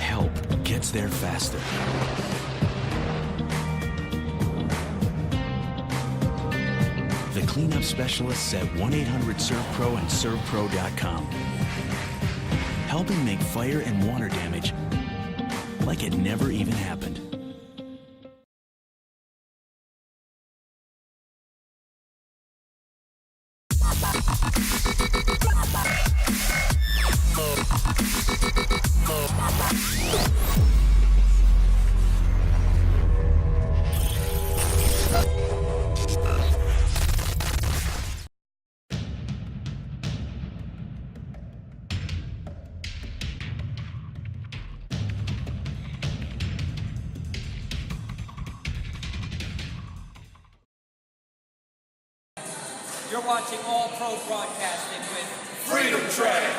help gets there faster. The cleanup specialists at 1-800-SERVPRO and SERVPRO.com. Helping make fire and water damage like it never even happened. You're watching All Pro Broadcasting with Freedom Train.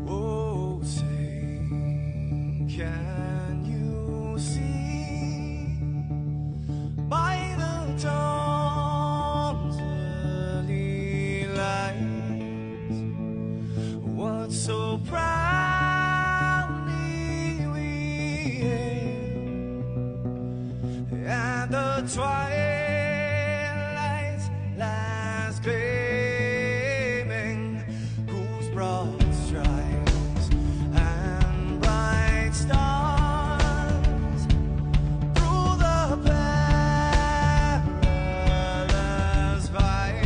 Oh, say, can you see by the dawn's early light what so proudly we hailed at the twilight's last gleaming, whose broad stripes and bright stars through the perilous fight,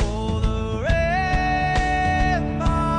oh, the rainbow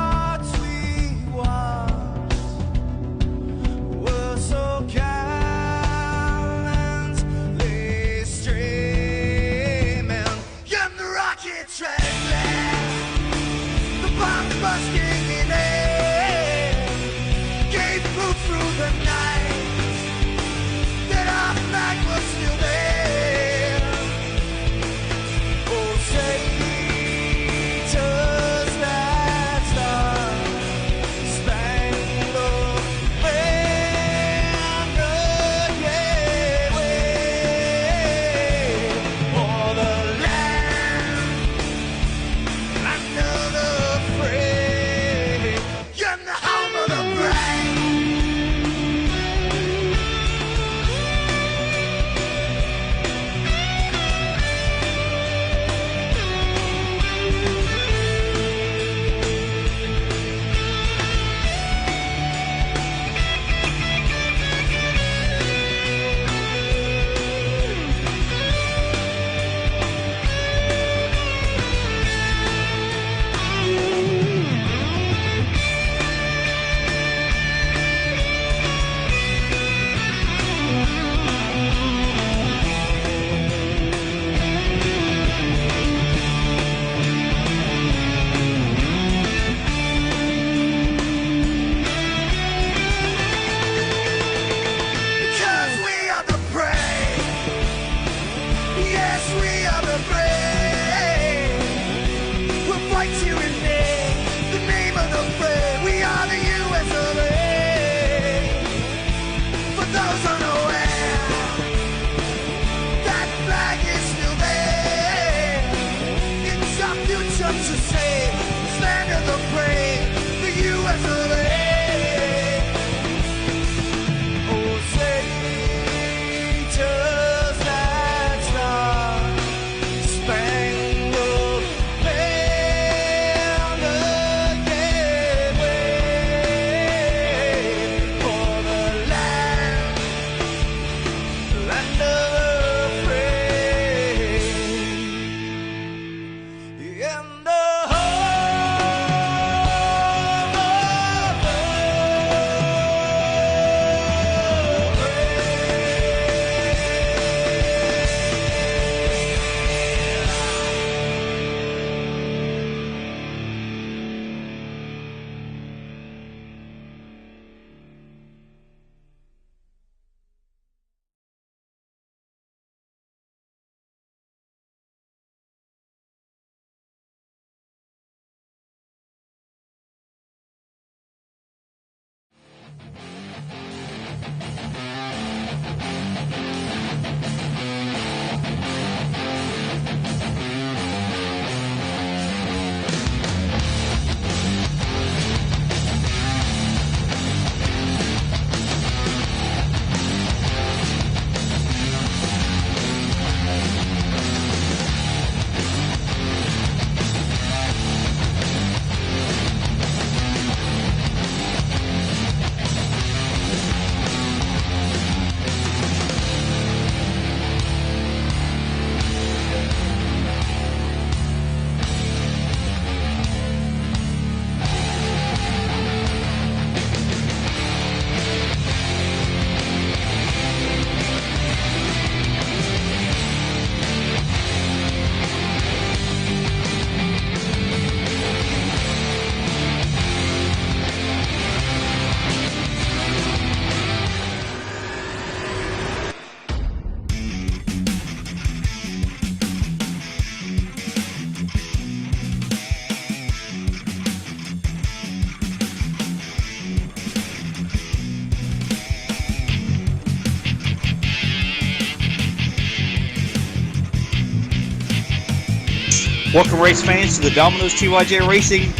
Welcome, race fans, to the Domino's TYJ Racing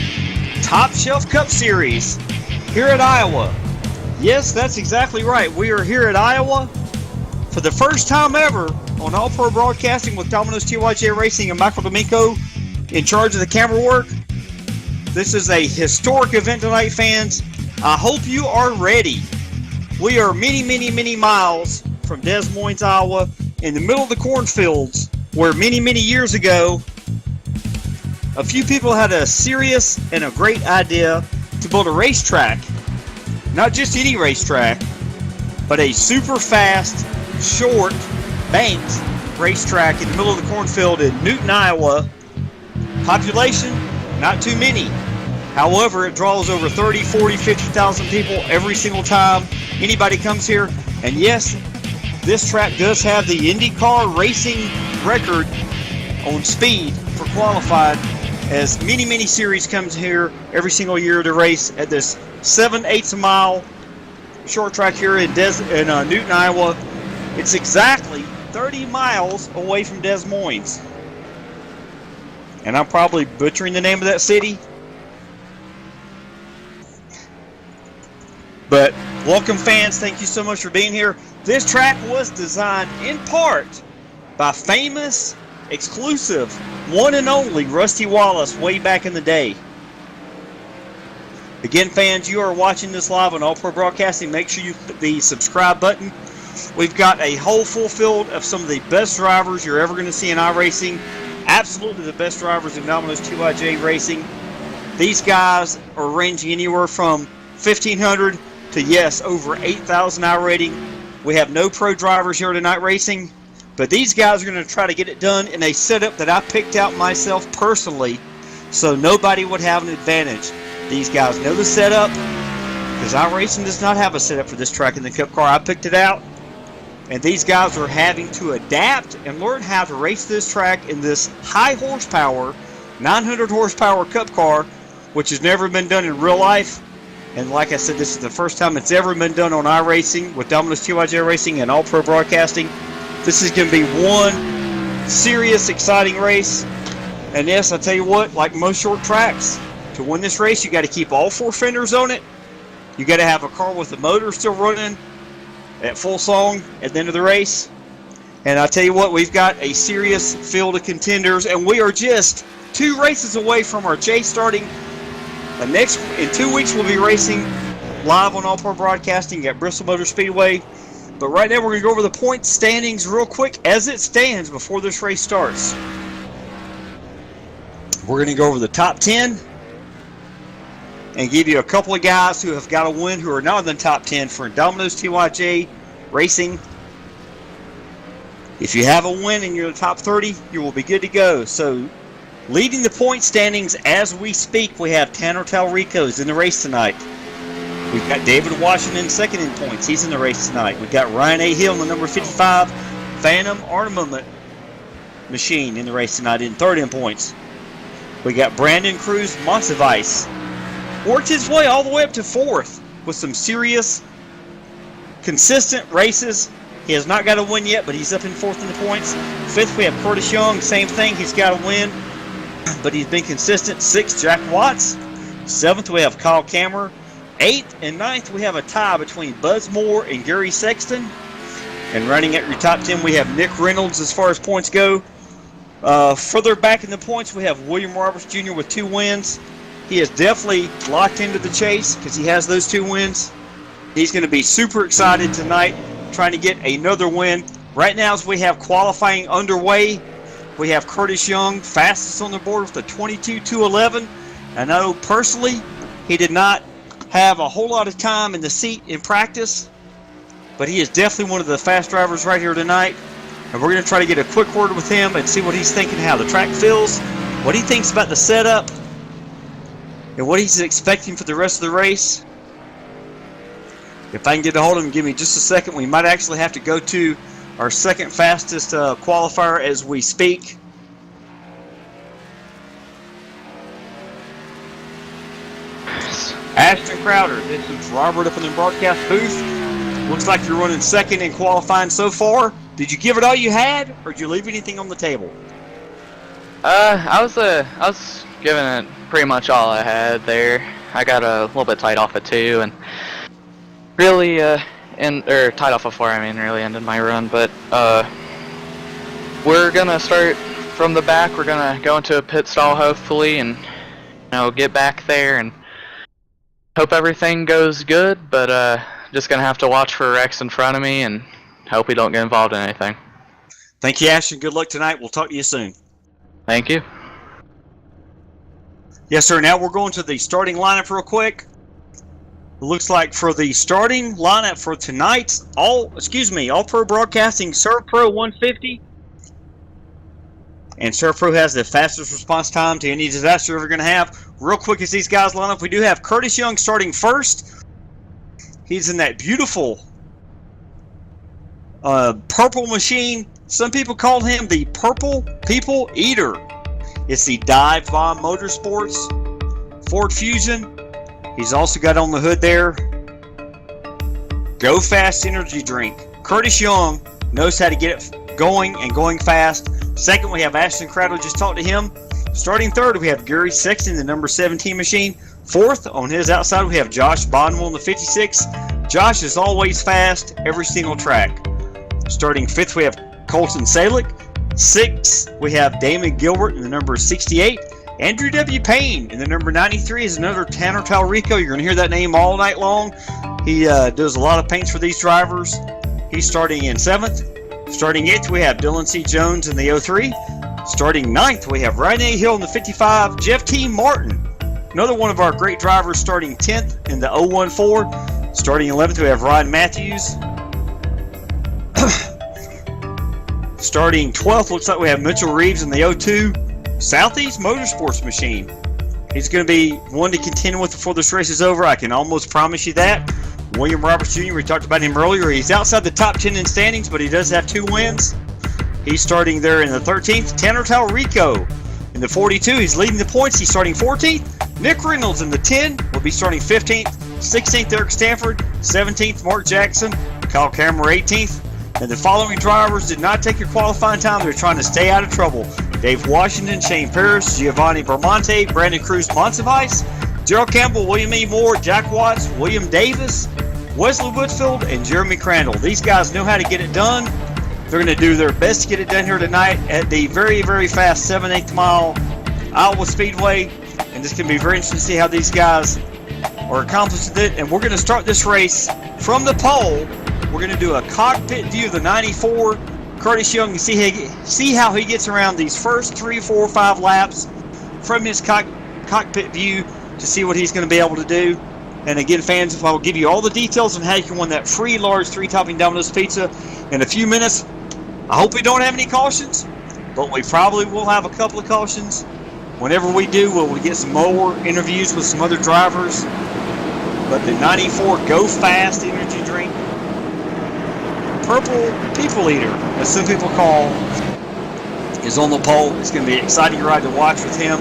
Top Shelf Cup Series here at Iowa. Yes, that's exactly right. We are here at Iowa for the first time ever on All Pro Broadcasting with Domino's TYJ Racing and Michael D'Amico in charge of the camera work. This is a historic event tonight, fans. I hope you are ready. We are many miles from Des Moines, Iowa, in the middle of the cornfields, where many years ago, a few people had a serious and a great idea to build a racetrack. Not just any racetrack, but a super fast, short, banked racetrack in the middle of the cornfield in Newton, Iowa. Population, not too many. However, it draws over 30, 40, 50,000 people every single time anybody comes here. And yes, this track does have the IndyCar racing record on speed for qualified, as many series comes here every single year to race at this 7/8 mile short track here in Newton, Iowa. It's exactly 30 miles away from Des Moines. And I'm probably butchering the name of that city. But welcome, fans. Thank you so much for being here. This track was designed in part by famous, exclusive, one and only Rusty Wallace way back in the day. Again, fans, you are watching this live on All Pro Broadcasting. Make sure you hit the subscribe button. We've got a whole full field of some of the best drivers you're ever going to see in iRacing. Absolutely the best drivers in Domino's TYJ Racing. These guys are ranging anywhere from 1,500 to, yes, over 8,000 iRating. We have no pro drivers here tonight racing, but these guys are going to try to get it done in a setup that I picked out myself personally, so nobody would have an advantage. These guys know the setup, because iRacing does not have a setup for this track in the Cup car. I picked it out, and these guys are having to adapt and learn how to race this track in this high horsepower, 900 horsepower Cup car, which has never been done in real life. And like I said, this is the first time it's ever been done on iRacing with Domino's TYJ Racing and All Pro Broadcasting. This is going to be one serious, exciting race. And yes, I tell you what, like most short tracks, to win this race, you got to keep all four fenders on it. You got to have a car with the motor still running at full song at the end of the race. And I tell you what, we've got a serious field of contenders, and we are just 2 races away from our chase starting. In 2 weeks, we'll be racing live on All Pro Broadcasting at Bristol Motor Speedway. But right now, we're going to go over the point standings real quick as it stands before this race starts. We're going to go over the top 10 and give you a couple of guys who have got a win who are not in the top 10 for Domino's TYJ Racing. If you have a win and you're in the top 30, you will be good to go. So, leading the point standings as we speak, we have Tanner Talrico's in the race tonight. We've got David Washington second in points. He's in the race tonight. We've got Ryan A. Hill in the number 55 Phantom Armament Machine in the race tonight in third in points. We got Brandon Cruz Monsivice. Worked his way all the way up to fourth with some serious, consistent races. He has not got a win yet, but he's up in 4th in the points. 5th, we have Curtis Young. Same thing. He's got a win, but he's been consistent. 6th, Jack Watts. 7th, we have Kyle Kammerer. 8th and 9th, we have a tie between Buzz Moore and Gary Sexton. And running at your top 10, we have Nick Reynolds as far as points go. Further back in the points, we have William Roberts Jr. with 2 wins. He is definitely locked into the chase because he has those 2 wins. He's going to be super excited tonight, trying to get another win. Right now, as we have qualifying underway, we have Curtis Young, fastest on the board with a 22.211. I know personally, he did not have a whole lot of time in the seat in practice, but he is definitely one of the fast drivers right here tonight. And we're going to try to get a quick word with him and see what he's thinking, how the track feels, what he thinks about the setup, and what he's expecting for the rest of the race. If I can get a hold of him, give me just a second. We might actually have to go to our second fastest qualifier as we speak. Ashton Crowder, this is Robert up in the broadcast booth. Looks like you're running second in qualifying so far. Did you give it all you had, or did you leave anything on the table? I was giving it pretty much all I had there. I got a little bit tight off of 2 and really tight off of 4. I mean, really ended my run. But we're gonna start from the back. We're gonna go into a pit stall hopefully, and get back there and hope everything goes good. But just gonna have to watch for wrecks in front of me and hope we don't get involved in anything. Thank you, Ashton. Good luck tonight. We'll talk to you soon. Thank you. Yes, sir. Now we're going to the starting lineup real quick. It looks like for the starting lineup for tonight's All Pro Broadcasting SERVPRO 150. And SERVPRO has the fastest response time to any disaster you're ever going to have. Real quick as these guys line up, we do have Curtis Young starting first. He's in that beautiful purple machine. Some people call him the Purple People Eater. It's the Dive Bomb Motorsports Ford Fusion. He's also got on the hood there Go Fast Energy Drink. Curtis Young knows how to get it going and going fast. Second, we have Ashton Crowder. Just talked to him. Starting third, we have Gary Sexton, the number 17 machine. Fourth, on his outside, we have Josh Bonwell in the 56. Josh is always fast every single track. Starting fifth, we have Colton Salick. Sixth, we have Damon Gilbert in the number 68. Andrew W. Payne in the number 93 is another Tanner Talrico. You're going to hear that name all night long. He does a lot of paints for these drivers. He's starting in 7th. Starting 8th, we have Dylan C. Jones in the 03. Starting 9th, we have Ryan A. Hill in the 55. Jeff T. Martin, another one of our great drivers, starting 10th in the 014. Starting 11th, we have Ryan Matthews. Starting 12th, looks like we have Mitchell Reeves in the 02. Southeast Motorsports machine. He's going to be one to contend with before this race is over. I can almost promise you that. William Roberts Jr., we talked about him earlier. He's outside the top 10 in standings, but he does have 2 wins. He's starting there in the 13th. Tanner Talrico in the 42. He's leading the points. He's starting 14th. Nick Reynolds in the 10 will be starting 15th. 16th, Eric Stanford. 17th, Mark Jackson. Kyle Kammerer, 18th. And the following drivers did not take your qualifying time. They're trying to stay out of trouble. Dave Washington, Shane Paris, Giovanni Bermonte, Brandon Cruz Monsivice, Gerald Campbell, William E. Moore, Jack Watts, William Davis, Wesley Woodfield, and Jeremy Crandall. These guys know how to get it done. They're going to do their best to get it done here tonight at the very, very fast 7/8 mile Iowa Speedway. And this can be very interesting to see how these guys are accomplishing it. And we're going to start this race from the pole. We're going to do a cockpit view of the 94. Curtis Young, you see how he gets around these first 3, 4, 5 laps from his cockpit view to see what he's going to be able to do. And again, fans, I will give you all the details on how you can win that free large 3-topping Domino's pizza in a few minutes. I hope we don't have any cautions, but we probably will have a couple of cautions. Whenever we do, we'll get some more interviews with some other drivers. But the 94 Go Fast energy drink, Purple People Eater, as some people call, is on the pole. It's going to be an exciting ride to watch with him.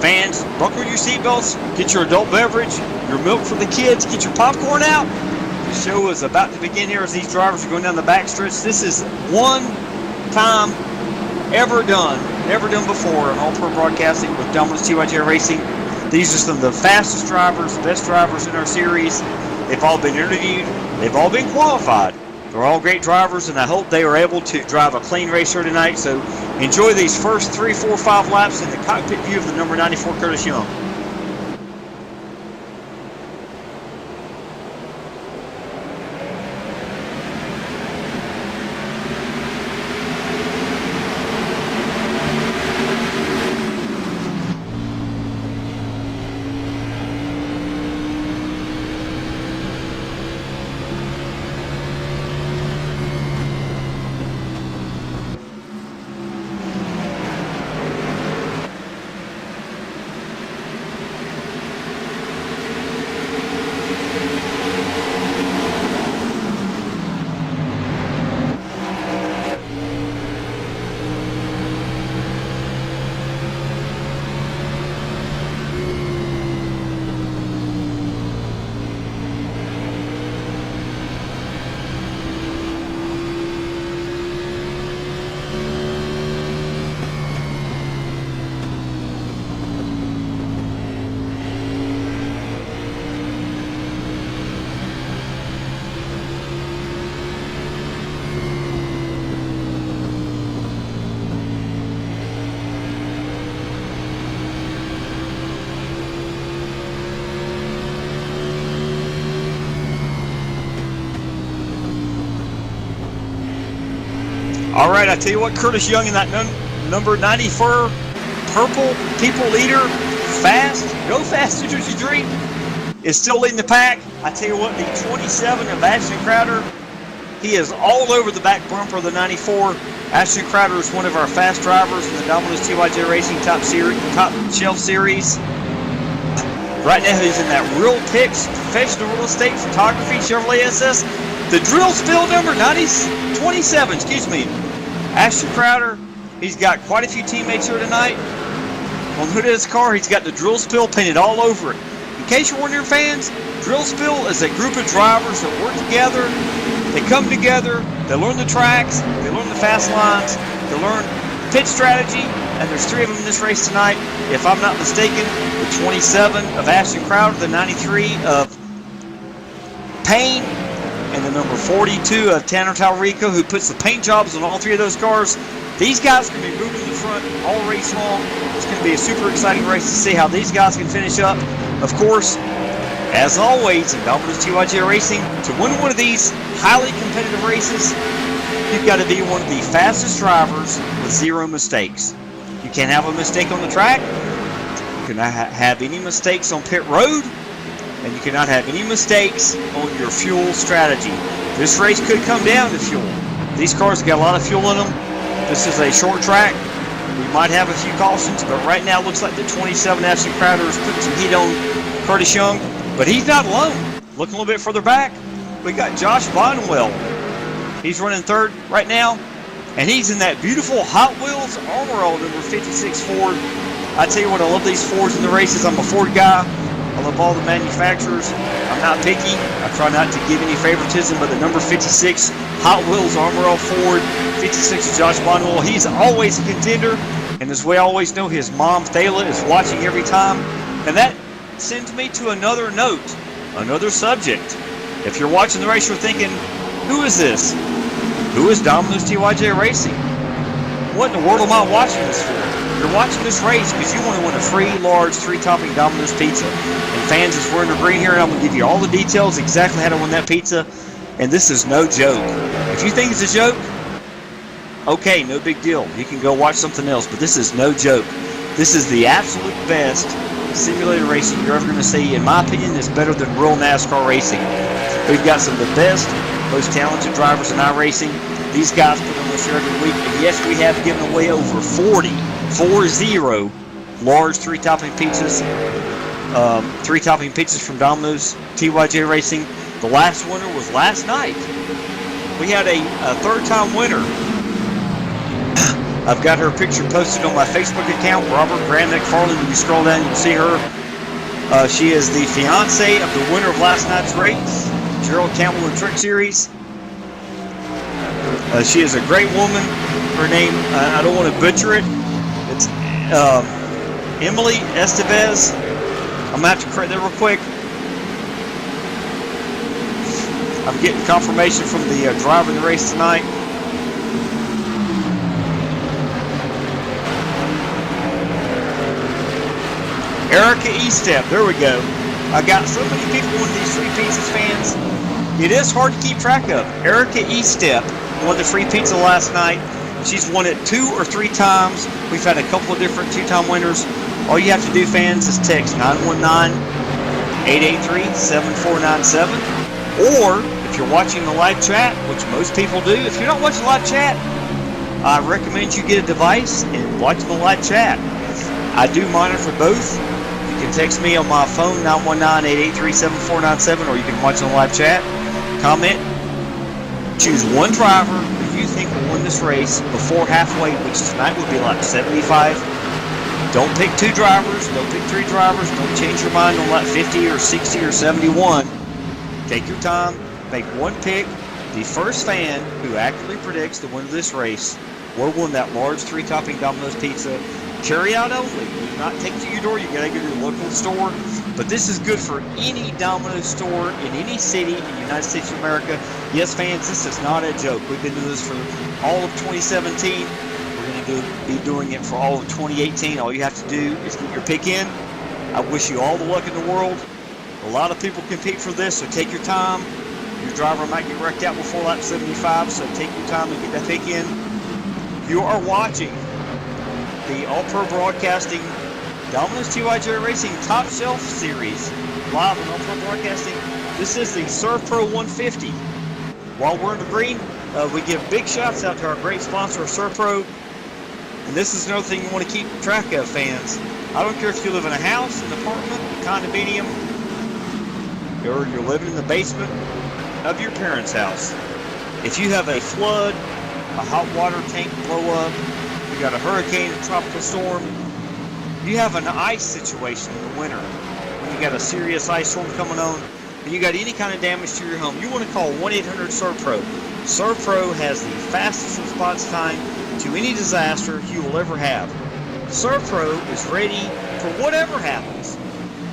Fans, buckle your seatbelts, get your adult beverage, your milk for the kids, get your popcorn out. The show is about to begin here as these drivers are going down the backstretch. This is one time ever done before in All Pro Broadcasting with Domino's TYJ Racing. These are some of the fastest drivers, best drivers in our series. They've all been interviewed. They've all been qualified. They're all great drivers, and I hope they are able to drive a clean race here tonight. So enjoy these first 3, 4, 5 laps in the cockpit view of the number 94 Curtis Young. All right, I tell you what, Curtis Young in that number 94 purple people leader, fast, go fast as you dream, is still leading the pack. I tell you what, the 27 of Ashton Crowder, he is all over the back bumper of the 94. Ashton Crowder is one of our fast drivers in the Domino's TYJ Racing Top Shelf Series. Right now, he's in that Real Picks Professional Real Estate Photography Chevrolet SS. The drill spill number 27, Ashton Crowder, he's got quite a few teammates here tonight. On the hood of his car, he's got the drill spill painted all over it. In case you're wondering, fans, drill spill is a group of drivers that work together. They come together, they learn the tracks, they learn the fast lines, they learn pit strategy, and there's 3 of them in this race tonight. If I'm not mistaken, the 27 of Ashton Crowder, the 93 of Payne, and the number 42 of Tanner Talrico, who puts the paint jobs on all 3 of those cars. These guys are going to be moving to the front all race long. It's going to be a super exciting race to see how these guys can finish up. Of course, as always, in Domino's TYJ Racing, to win one of these highly competitive races, you've got to be one of the fastest drivers with 0 mistakes. You can't have a mistake on the track. You cannot have any mistakes on pit road. And you cannot have any mistakes on your fuel strategy. This race could come down to fuel. These cars got a lot of fuel in them. This is a short track. We might have a few cautions, but right now it looks like the 27 Ashton Crowder is putting some heat on Curtis Young. But he's not alone. Looking a little bit further back, we got Josh Bonwell. He's running third right now, and he's in that beautiful Hot Wheels Armor All number 56 Ford. I tell you what, I love these Fords in the races. I'm a Ford guy. I love all the manufacturers. I'm not picky. I try not to give any favoritism, but the number 56 Hot Wheels Armor All Ford, 56 Josh Bonwell, he's always a contender. And as we always know, his mom, Thayla, is watching every time. And that sends me to another note, another subject. If you're watching the race, you're thinking, who is this? Who is Domino's TYJ Racing? What in the world am I watching this for? You're watching this race because you want to win a free, large, 3-topping Domino's pizza. And fans, as we're in the green here, and I'm going to give you all the details exactly how to win that pizza. And this is no joke. If you think it's a joke, okay, no big deal. You can go watch something else, but this is no joke. This is the absolute best simulator racing you're ever going to see. In my opinion, it's better than real NASCAR racing. We've got some of the best, most talented drivers in iRacing. These guys put on this here every week. And yes, we have given away over 40 large 3-topping pizzas. 3-topping pizzas from Domino's TYJ Racing. The last winner was last night. We had a third-time winner I've got her picture posted on my Facebook account, Robert Graham McFarland. When you scroll down, you'll see her. She is the fiance of the winner of last night's race, Gerald Campbell and Trick Series. She is a great woman. Her name, I don't want to butcher it. It's Emily Estevez. I'm going to have to correct that real quick. I'm getting confirmation from the driver of the race tonight. Erica Estep, there we go. I got so many people in these Free Pizzas fans. It is hard to keep track of. Erica Estep won the Free Pizza last night. She's won it 2 or 3 times. We've had a couple of different 2-time winners. All you have to do, fans, is text 919-883-7497. Or, if you're watching the live chat, which most people do, if you're not watching live chat, I recommend you get a device and watch the live chat. I do monitor both. You can text me on my phone, 919-883-7497, or you can watch on the live chat. Comment. Choose one driver who you think will win this race before halfway, which tonight would be like 75. Don't pick 2 drivers. Don't pick 3 drivers. Don't change your mind on like 50 or 60 or 71. Take your time. Make one pick. The first fan who accurately predicts the winner of this race will win that large 3-topping Domino's pizza. Carry out only. Do not take to your door. You gotta go to your local store. But this is good for any Domino's store in any city in the United States of America. Yes, fans, this is not a joke. We've been doing this for all of 2017. We're going to be doing it for all of 2018. All you have to do is get your pick in. I wish you all the luck in the world. A lot of people compete for this, so take your time. Your driver might get wrecked out before lap 75, so take your time and get that pick in. You are watching the All-Pro Broadcasting Domino's TYJ Racing Top Shelf Series live on All-Pro Broadcasting. This is the SERVPRO 150. While we're in the green, we give big shouts out to our great sponsor, SERVPRO. And this is another thing you want to keep track of, fans. I don't care if you live in a house, an apartment, a condominium, or you're living in the basement of your parents' house. If you have a flood, a hot water tank blow up, you got a hurricane, a tropical storm, you have an ice situation in the winter, when you got a serious ice storm coming on, and you got any kind of damage to your home, you want to call 1-800-SERVPRO. SERVPRO has the fastest response time to any disaster you will ever have. SERVPRO is ready for whatever happens.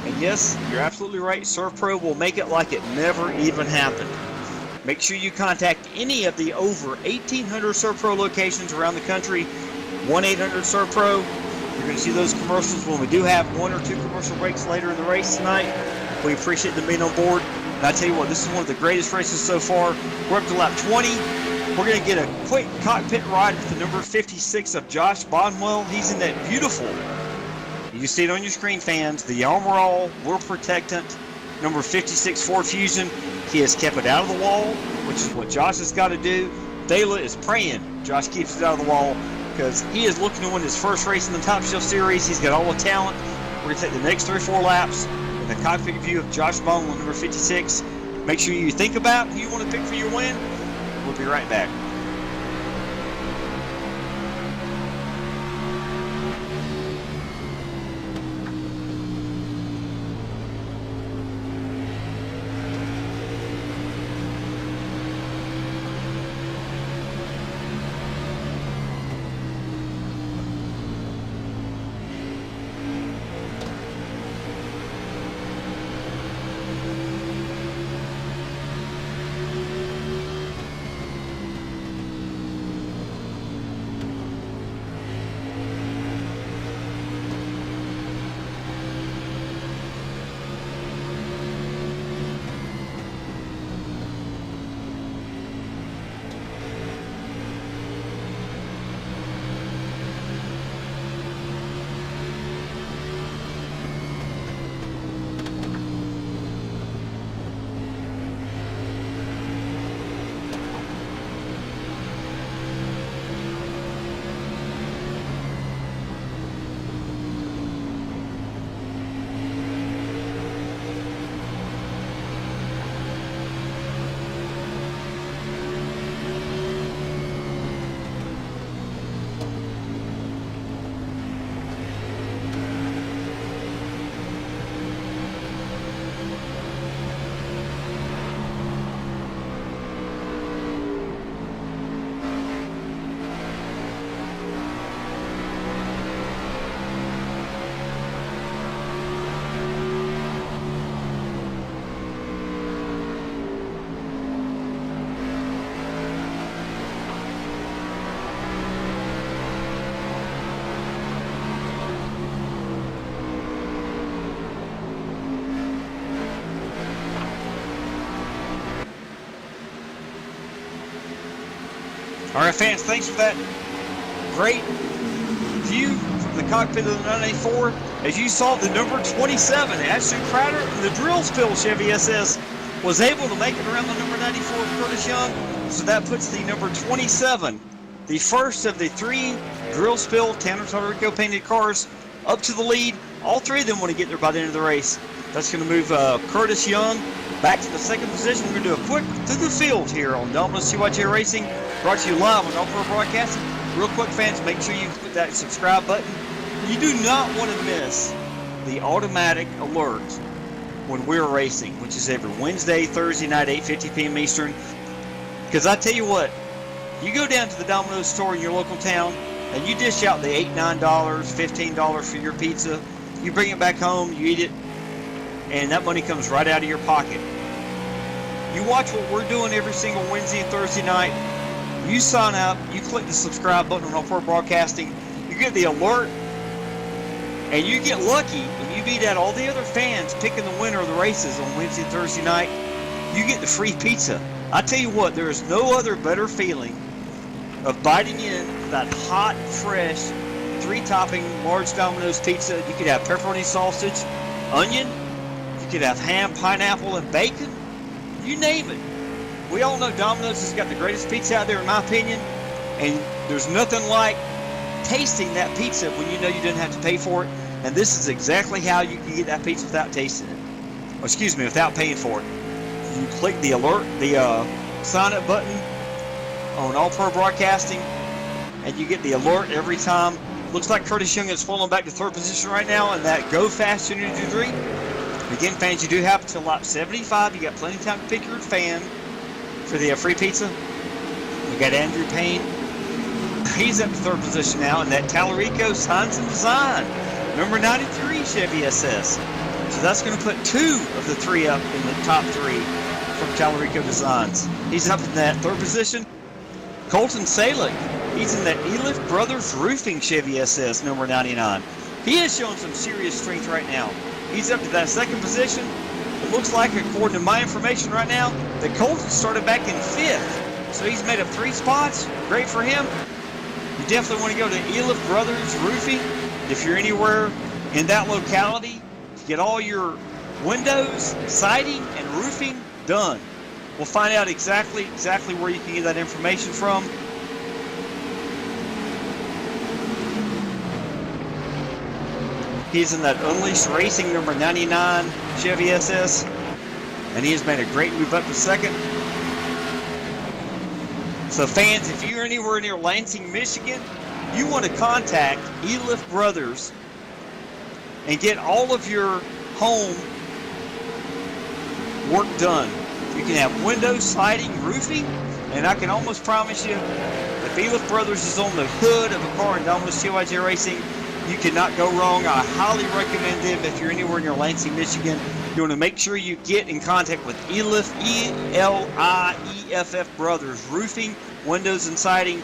And yes, you're absolutely right, SERVPRO will make it like it never even happened. Make sure you contact any of the over 1,800 SERVPRO locations around the country. 1-800-SERVPRO. You're going to see those commercials when we do have 1 or 2 commercial breaks later in the race tonight. We appreciate them being on board. And I tell you what, this is one of the greatest races so far. We're up to lap 20. We're going to get a quick cockpit ride with the number 56 of Josh Bonwell. He's in that beautiful, you see it on your screen, fans, the Armor All World Protectant number 56 Ford Fusion. He has kept it out of the wall, which is what Josh has got to do. Dayla is praying Josh keeps it out of the wall because he is looking to win his first race in the Top Shelf Series. He's got all the talent. We're going to take the next 3 or 4 laps in the cockpit view of Josh Bonwell, number 56. Make sure you think about who you want to pick for your win. We'll be right back. All right, fans, thanks for that great view from the cockpit of the 984. As you saw, the number 27, Ashton Crowder, in the Drillsville Chevy SS, was able to make it around the number 94 of Curtis Young. So that puts the number 27, the first of the 3 Drillsville Tanner Tallarico painted cars, up to the lead. All 3 of them want to get there by the end of the race. That's going to move Curtis Young back to the 2nd position. We're going to do a quick through the field here on Domino's TYJ Racing, brought to you live on All-Pro Broadcasting. Real quick, fans, make sure you click that subscribe button. You do not want to miss the automatic alert when we're racing, which is every Wednesday, Thursday night, 8:50 p.m. Eastern. Because I tell you what, you go down to the Domino's store in your local town and you dish out the $8, $9, $15 for your pizza. You bring it back home, you eat it, and that money comes right out of your pocket. You watch what we're doing every single Wednesday and Thursday night. You sign up, you click the subscribe button on All-Pro Broadcasting, you get the alert, and you get lucky when you beat out all the other fans picking the winner of the races on Wednesday and Thursday night. You get the free pizza. I tell you what, there is no other better feeling of biting in that hot, fresh, 3-topping large Domino's pizza. You could have pepperoni sausage, onion, you could have ham, pineapple, and bacon. You name it. We all know Domino's has got the greatest pizza out there, in my opinion, and there's nothing like tasting that pizza when you know you didn't have to pay for it. And this is exactly how you can get that pizza without tasting it. Or excuse me, without paying for it. You click the alert, the sign up button on All-Pro Broadcasting, and you get the alert every time. Looks like Curtis Young is falling back to 3rd position right now in that Go Fast Junior 2-3. Again, fans, you do have until lap 75. You got plenty of time to pick your fan for the free pizza. We got Andrew Payne. He's up to 3rd position now in that Tallarico Signs and Design number 93 Chevy SS. So that's going to put 2 of the 3 up in the top 3 from Tallarico Designs. He's up in that 3rd position. Colton Salick, he's in that Eliff Brothers Roofing Chevy SS number 99. He is showing some serious strength right now. He's up to that 2nd position. It looks like, according to my information right now, that Colton started back in 5th. So he's made up 3 spots. Great for him. You definitely want to go to Eliff Brothers Roofing if you're anywhere in that locality to get all your windows, siding, and roofing done. We'll find out exactly where you can get that information from. He's in that Unleashed Racing number 99 Chevy SS, and he has made a great move up to 2nd. So fans, if you're anywhere near Lansing, Michigan, you want to contact Eliff Brothers and get all of your home work done. You can have windows, siding, roofing, and I can almost promise you, if Eliff Brothers is on the hood of a car in Domino's TYJ Racing, you cannot go wrong. I highly recommend them if you're anywhere near Lansing, Michigan. You want to make sure you get in contact with Eliff, E-L-I-E-F-F Brothers Roofing, Windows, and Siding.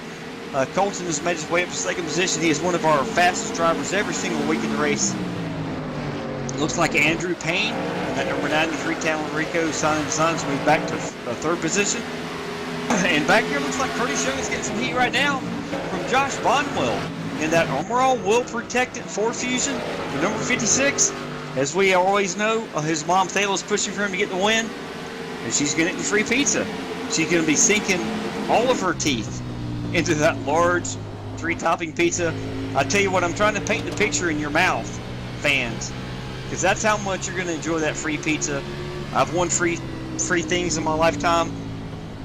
Colton has made his way up to 2nd position. He is one of our fastest drivers every single week in the race. Looks like Andrew Payne, that number 93 Tallarico Sign and Designs, moved back to 3rd position. And back here looks like Curtis Young is getting some heat right now from Josh Bonwell in that Armor All Wheel Protected Ford Fusion, the number 56. As we always know, his mom Thayla is pushing for him to get the win, and she's going to get the free pizza. She's going to be sinking all of her teeth into that large 3-topping pizza. I tell you what, I'm trying to paint the picture in your mouth, fans, because that's how much you're going to enjoy that free pizza. I've won free things in my lifetime,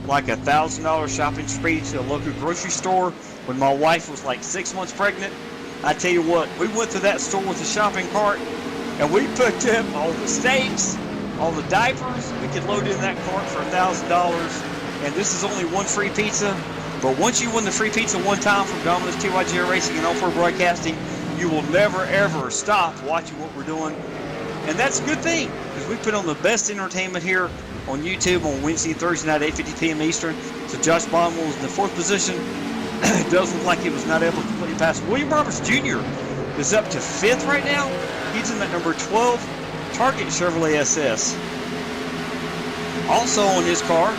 like a $1,000 shopping spree to a local grocery store when my wife was like 6 months pregnant. I tell you what, we went to that store with a shopping cart and we picked up all the steaks, all the diapers. We could load in that cart for $1,000, and this is only one free pizza. But once you win the free pizza one time from Domino's TYJ Racing and All-Pro Broadcasting, you will never ever stop watching what we're doing. And that's a good thing, because we put on the best entertainment here on YouTube on Wednesday and Thursday night, 8:50 p.m. Eastern. So Josh Bonwell is in the 4th position. It does look like he was not able to completely pass. William Roberts Jr. is up to 5th right now. He's in that number 12 Target Chevrolet SS. Also on his car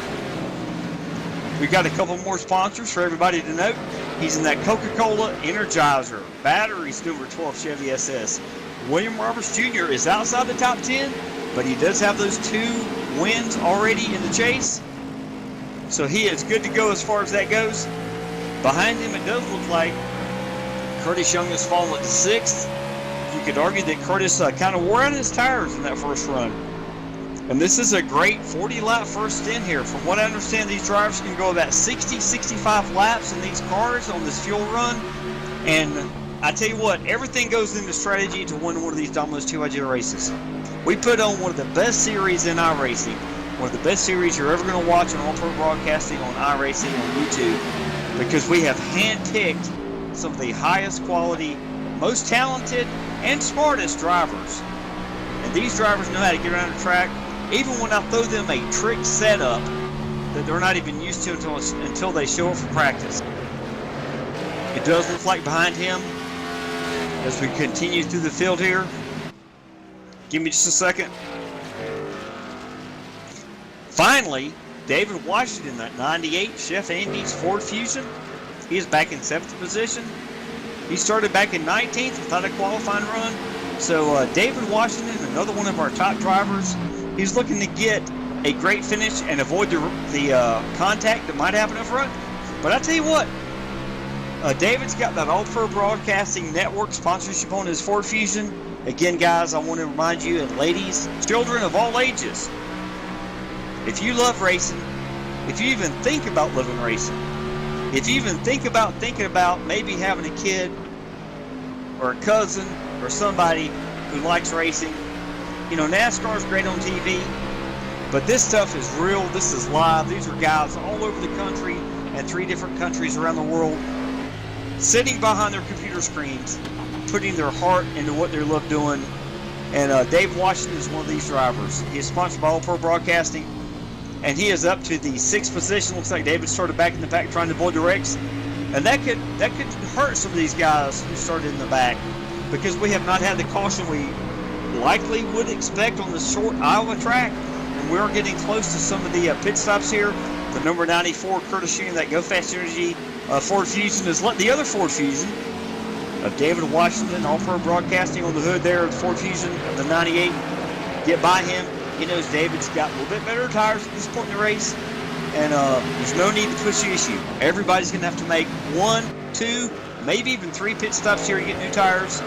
We got a couple more sponsors for everybody to note. He's in that Coca-Cola Energizer batteries number 12 Chevy SS. William Roberts Jr. is outside the top 10, but he does have those 2 wins already in the chase. So he is good to go as far as that goes. Behind him, it does look like Curtis Young has fallen to 6th. You could argue that Curtis kind of wore out his tires in that first run. And this is a great 40-lap first stint here. From what I understand, these drivers can go about 60, 65 laps in these cars on this fuel run. And I tell you what, everything goes into strategy to win one of these Domino's 2IJ races. We put on one of the best series in iRacing, one of the best series you're ever going to watch on All Pro Broadcasting on iRacing on YouTube, because we have handpicked some of the highest quality, most talented, and smartest drivers. And these drivers know how to get around the track, even when I throw them a trick setup that they're not even used to until they show up for practice. It does look like behind him, as we continue through the field here. Give me just a second. Finally, David Washington, that 98 Chef Andy's Ford Fusion. He is back in 7th position. He started back in 19th without a qualifying run. So David Washington, another one of our top drivers, he's looking to get a great finish and avoid the contact that might happen up front. But I tell you what, David's got that All Pro Broadcasting Network sponsorship on his Ford Fusion. Again, guys, I want to remind you, and ladies, children of all ages, if you love racing, if you even think about living racing, if you even thinking about maybe having a kid or a cousin or somebody who likes racing, you know, NASCAR is great on TV, but this stuff is real. This is live. These are guys all over the country and 3 different countries around the world sitting behind their computer screens, putting their heart into what they love doing. And Dave Washington is one of these drivers. He is sponsored by All Pro Broadcasting, and he is up to the 6th position. Looks like David started back in the pack trying to avoid the wrecks, and that could hurt some of these guys who started in the back, because we have not had the caution we likely would expect on the short Iowa track, and we are getting close to some of the pit stops here. The number 94 Curtis Young, that Go Fast Energy Ford Fusion, is the other Ford Fusion of David Washington, All Pro Broadcasting on the hood there, the Ford Fusion of the 98. Get by him. He knows David's got a little bit better tires at this point in the race, and there's no need to push the issue. Everybody's going to have to make 1, 2, maybe even 3 pit stops here to get new tires.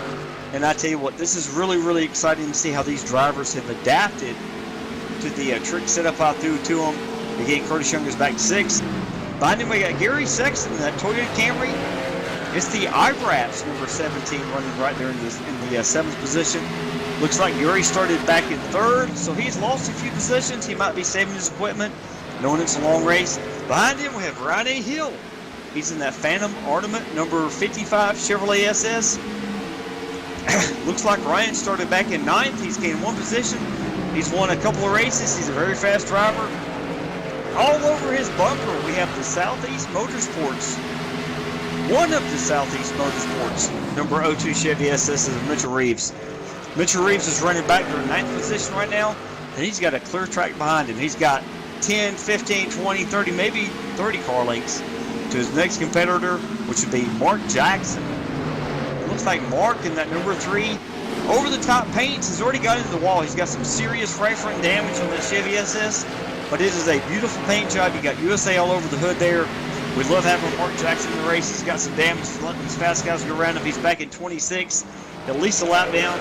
And I tell you what, this is really, really exciting to see how these drivers have adapted to the trick setup I threw to them. Again, Curtis Young is back to 6th. Behind him, we got Gary Sexton in that Toyota Camry. It's the IRAPS number 17 running right there in the 7th position. Looks like Gary started back in 3rd, so he's lost a few positions. He might be saving his equipment, knowing it's a long race. Behind him, we have Ryan A. Hill. He's in that Phantom Ornament number 55 Chevrolet SS. Looks like Ryan started back in 9th. He's gained 1 position. He's won a couple of races. He's a very fast driver. All over his bumper, we have the Southeast Motorsports. One of the Southeast Motorsports, number 02 Chevy SS, is Mitchell Reeves. Mitchell Reeves is running back to the 9th position right now, and he's got a clear track behind him. He's got 10, 15, 20, 30, maybe 30 car lengths to his next competitor, which would be Mark Jackson. It looks like Mark in that number 3 over-the-top paints has already got into the wall. He's got some serious right front damage on that Chevy SS, but it is a beautiful paint job. You got USA all over the hood there. We love having Mark Jackson in the race. He's got some damage. He's letting these fast guys go around him. He's back in 26, at least a lap down.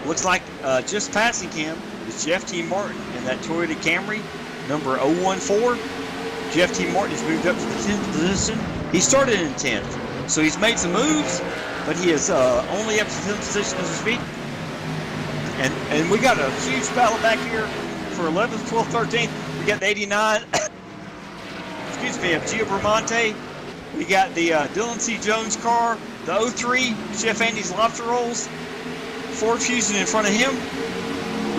Looks like just passing him is Jeff T. Martin in that Toyota Camry, number 014. Jeff T. Martin has moved up to the 10th position. He started in 10th, so he's made some moves, but he is only up to 10th position as we speak. And we got a huge battle back here for 11th, 12th, 13th. We got the 89. Excuse me, of Gio Bramante. We got the Dylan C. Jones car, the 03 Chef Andy's Lobster Rolls, Ford Fusion in front of him.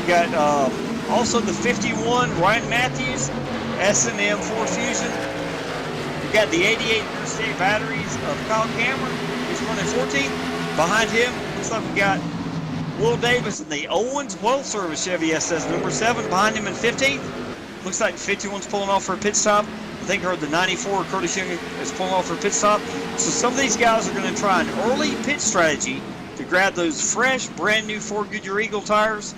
We got also the 51 Ryan Matthews S&M Ford Fusion. We got the 88 Interstate batteries of Kyle Cameron. He's running 14th. Behind him, looks like we got Will Davis in the Owens Well Service Chevy SS number 7. Behind him in 15th. Looks like 51's pulling off for a pit stop. I think I heard the 94 Curtis Young is pulling off for pit stop. So some of these guys are going to try an early pit strategy to grab those fresh, brand new Ford Goodyear Eagle tires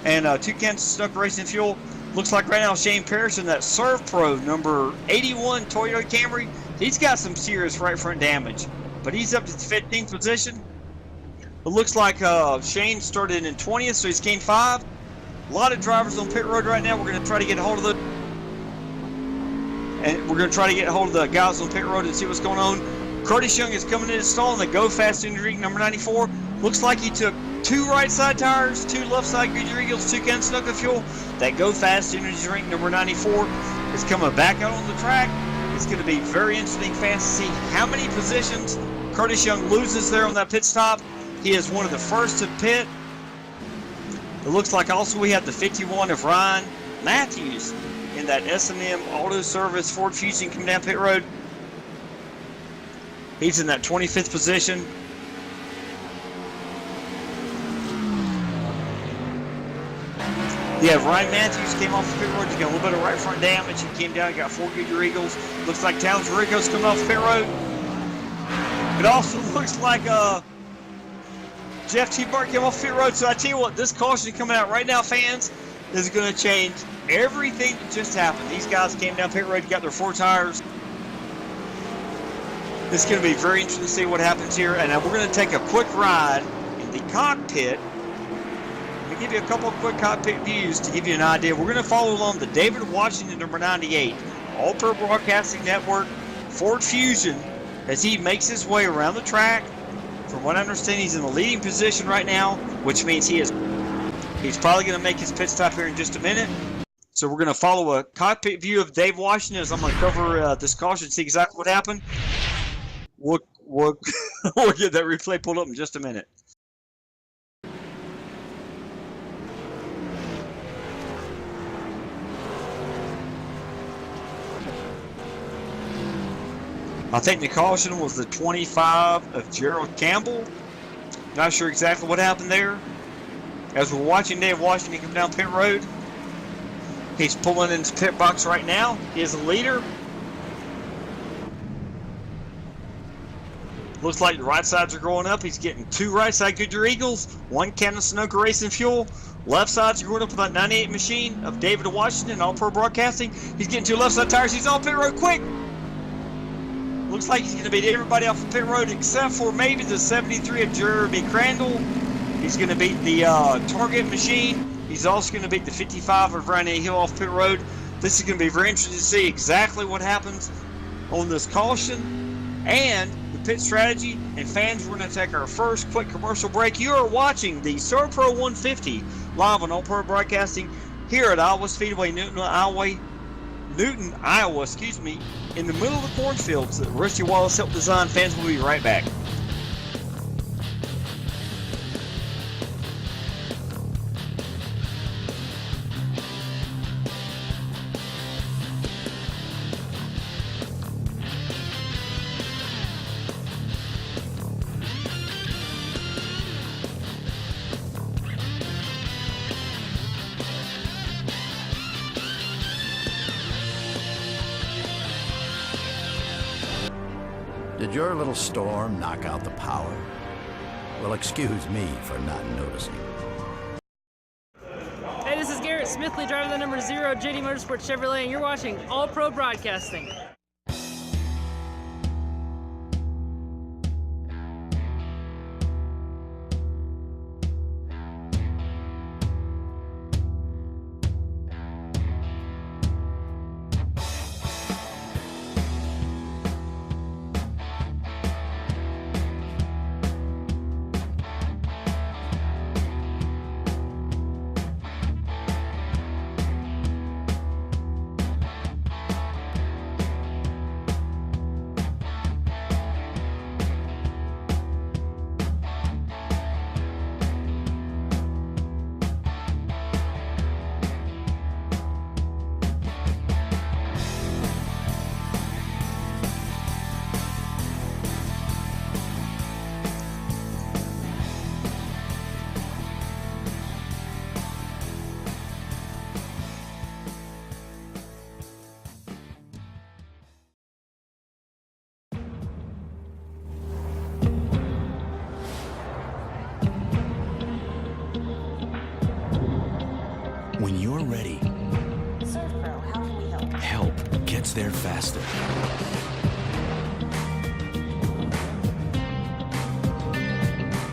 and 2 cans of Snucker Racing fuel. Looks like right now Shane Parrish in that SERVPRO number 81 Toyota Camry. He's got some serious right front damage, but he's up to 15th position. It looks like Shane started in 20th, so he's gained 5. A lot of drivers on pit road right now. We're going to try to get a hold of the guys on pit road and see what's going on. Curtis Young is coming in and stalling the Go Fast Energy Drink number 94. Looks like he took 2 right side tires, 2 left side Goodyear Eagles, 2 cans of Snucker fuel. That Go Fast Energy Drink number 94 is coming back out on the track. It's going to be very interesting, fans, to see how many positions Curtis Young loses there on that pit stop. He is one of the first to pit. It looks like also we have the 51 of Ryan Matthews in that S&M Auto Service Ford Fusion coming down pit road. He's in that 25th position. Yeah, Ryan Matthews came off the pit road. He got a little bit of right front damage. He came down and got 4 Goodyear Eagles. Looks like Towns Rico's coming off the pit road. It also looks like Jeff T. Bart came off pit road. So I tell you what, this caution coming out right now, fans, is going to change everything that just happened. These guys came down pit road, got their 4 tires. It's going to be very interesting to see what happens here. And we're going to take a quick ride in the cockpit. Let me give you a couple of quick cockpit views to give you an idea. We're going to follow along the David Washington number 98 All-Pro Broadcasting Network Ford Fusion as he makes his way around the track. From what I understand, he's in the leading position right now, which means he's probably going to make his pit stop here in just a minute. So we're going to follow a cockpit view of Dave Washington as I'm going to cover this caution, see exactly what happened. We'll get that replay pulled up in just a minute. I think the caution was the 25 of Gerald Campbell. Not sure exactly what happened there. As we're watching Dave Washington come down pit road, he's pulling in his pit box right now. He is the leader. Looks like the right sides are going up. He's getting 2 right side Goodyear Eagles, 1 can of Sunoco Racing Fuel. Left sides are going up with that 98 machine of David Washington, All-Pro Broadcasting. He's getting 2 left side tires. He's on pit road quick. Looks like he's going to beat everybody off the pit road except for maybe the 73 of Jeremy Crandall. He's going to beat the Target machine. He's also going to beat the 55 of Ryan A. Hill off pit road. This is going to be very interesting to see exactly what happens on this caution and the pit strategy. And fans, we're going to take our first quick commercial break. You are watching the SERVPRO 150 live on All-Pro Broadcasting here at Iowa Speedway, Newton, Iowa, in the middle of the cornfields that Rusty Wallace helped design. Fans, will be right back. Did your little storm knock out the power? Well, excuse me for not noticing. Hey, this is Garrett Smithley, driving the number 0 JD Motorsports Chevrolet, and you're watching All-Pro Broadcasting. When you're ready, SERVPRO, how can we help? help gets there faster.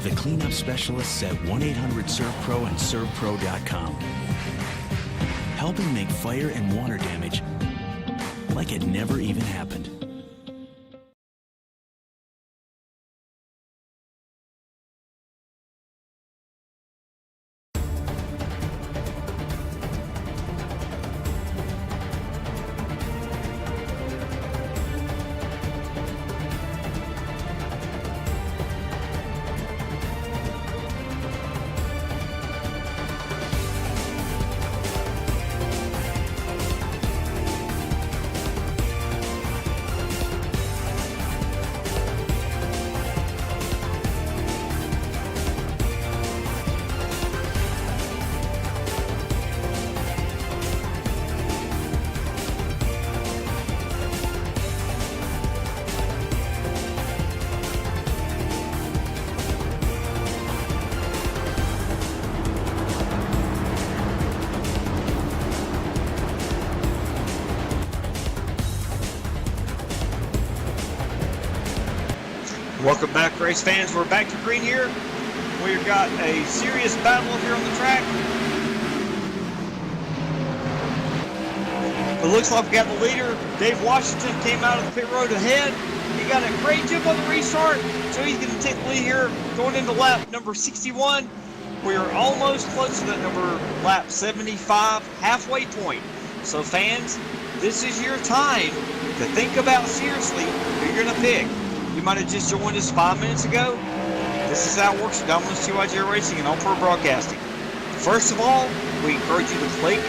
The cleanup specialists at 1-800-SERVPRO and SERVPRO.com. Helping make fire and water damage like it never even happened. Welcome back, race fans. We're back to green here. We've got a serious battle up here on the track. It looks like we got the leader. Dave Washington came out of the pit road ahead. He got a great jump on the restart, so he's going to take the lead here going into lap number 61. We are almost close to that number, lap 75, halfway point. So fans, this is your time to think about seriously who you're going to pick. You might have just joined us 5 minutes ago. This is how it works at Domino's TYJ Racing and All Pro Broadcasting. First of all, we encourage you to click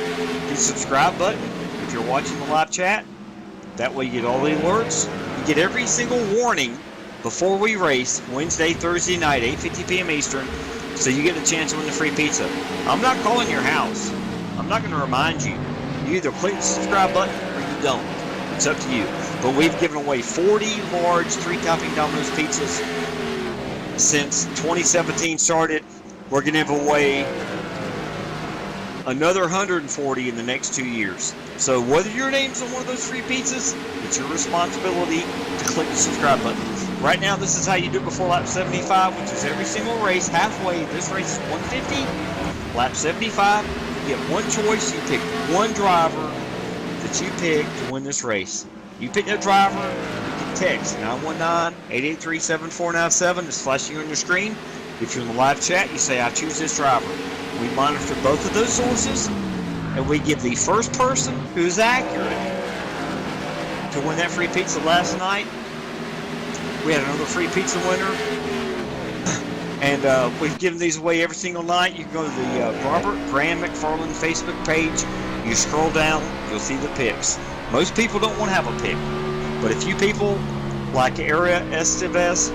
the subscribe button if you're watching the live chat. That way you get all the alerts. You get every single warning before we race Wednesday, Thursday night, 8:50 p.m. Eastern, so you get a chance to win the free pizza. I'm not calling your house. I'm not going to remind you. You either click the subscribe button or you don't. It's up to you. But we've given away 40 large 3-topping Domino's pizzas since 2017 started. We're going to give away another 140 in the next 2 years. So whether your name's on one of those free pizzas, it's your responsibility to click the subscribe button. Right now, this is how you do it before lap 75, which is every single race. Halfway, this race is 150. Lap 75, you get one choice. You pick one driver that you pick to win this race. You pick that driver, you can text 919-883-7497. It's flashing on your screen. If you're in the live chat, you say, I choose this driver. We monitor both of those sources, and we give the first person who's accurate to win that free pizza. Last night, we had another free pizza winner, and we've given these away every single night. You can go to the Robert Graham McFarland Facebook page. You scroll down, you'll see the picks. Most people don't want to have a pick, but a few people, like Era Esteves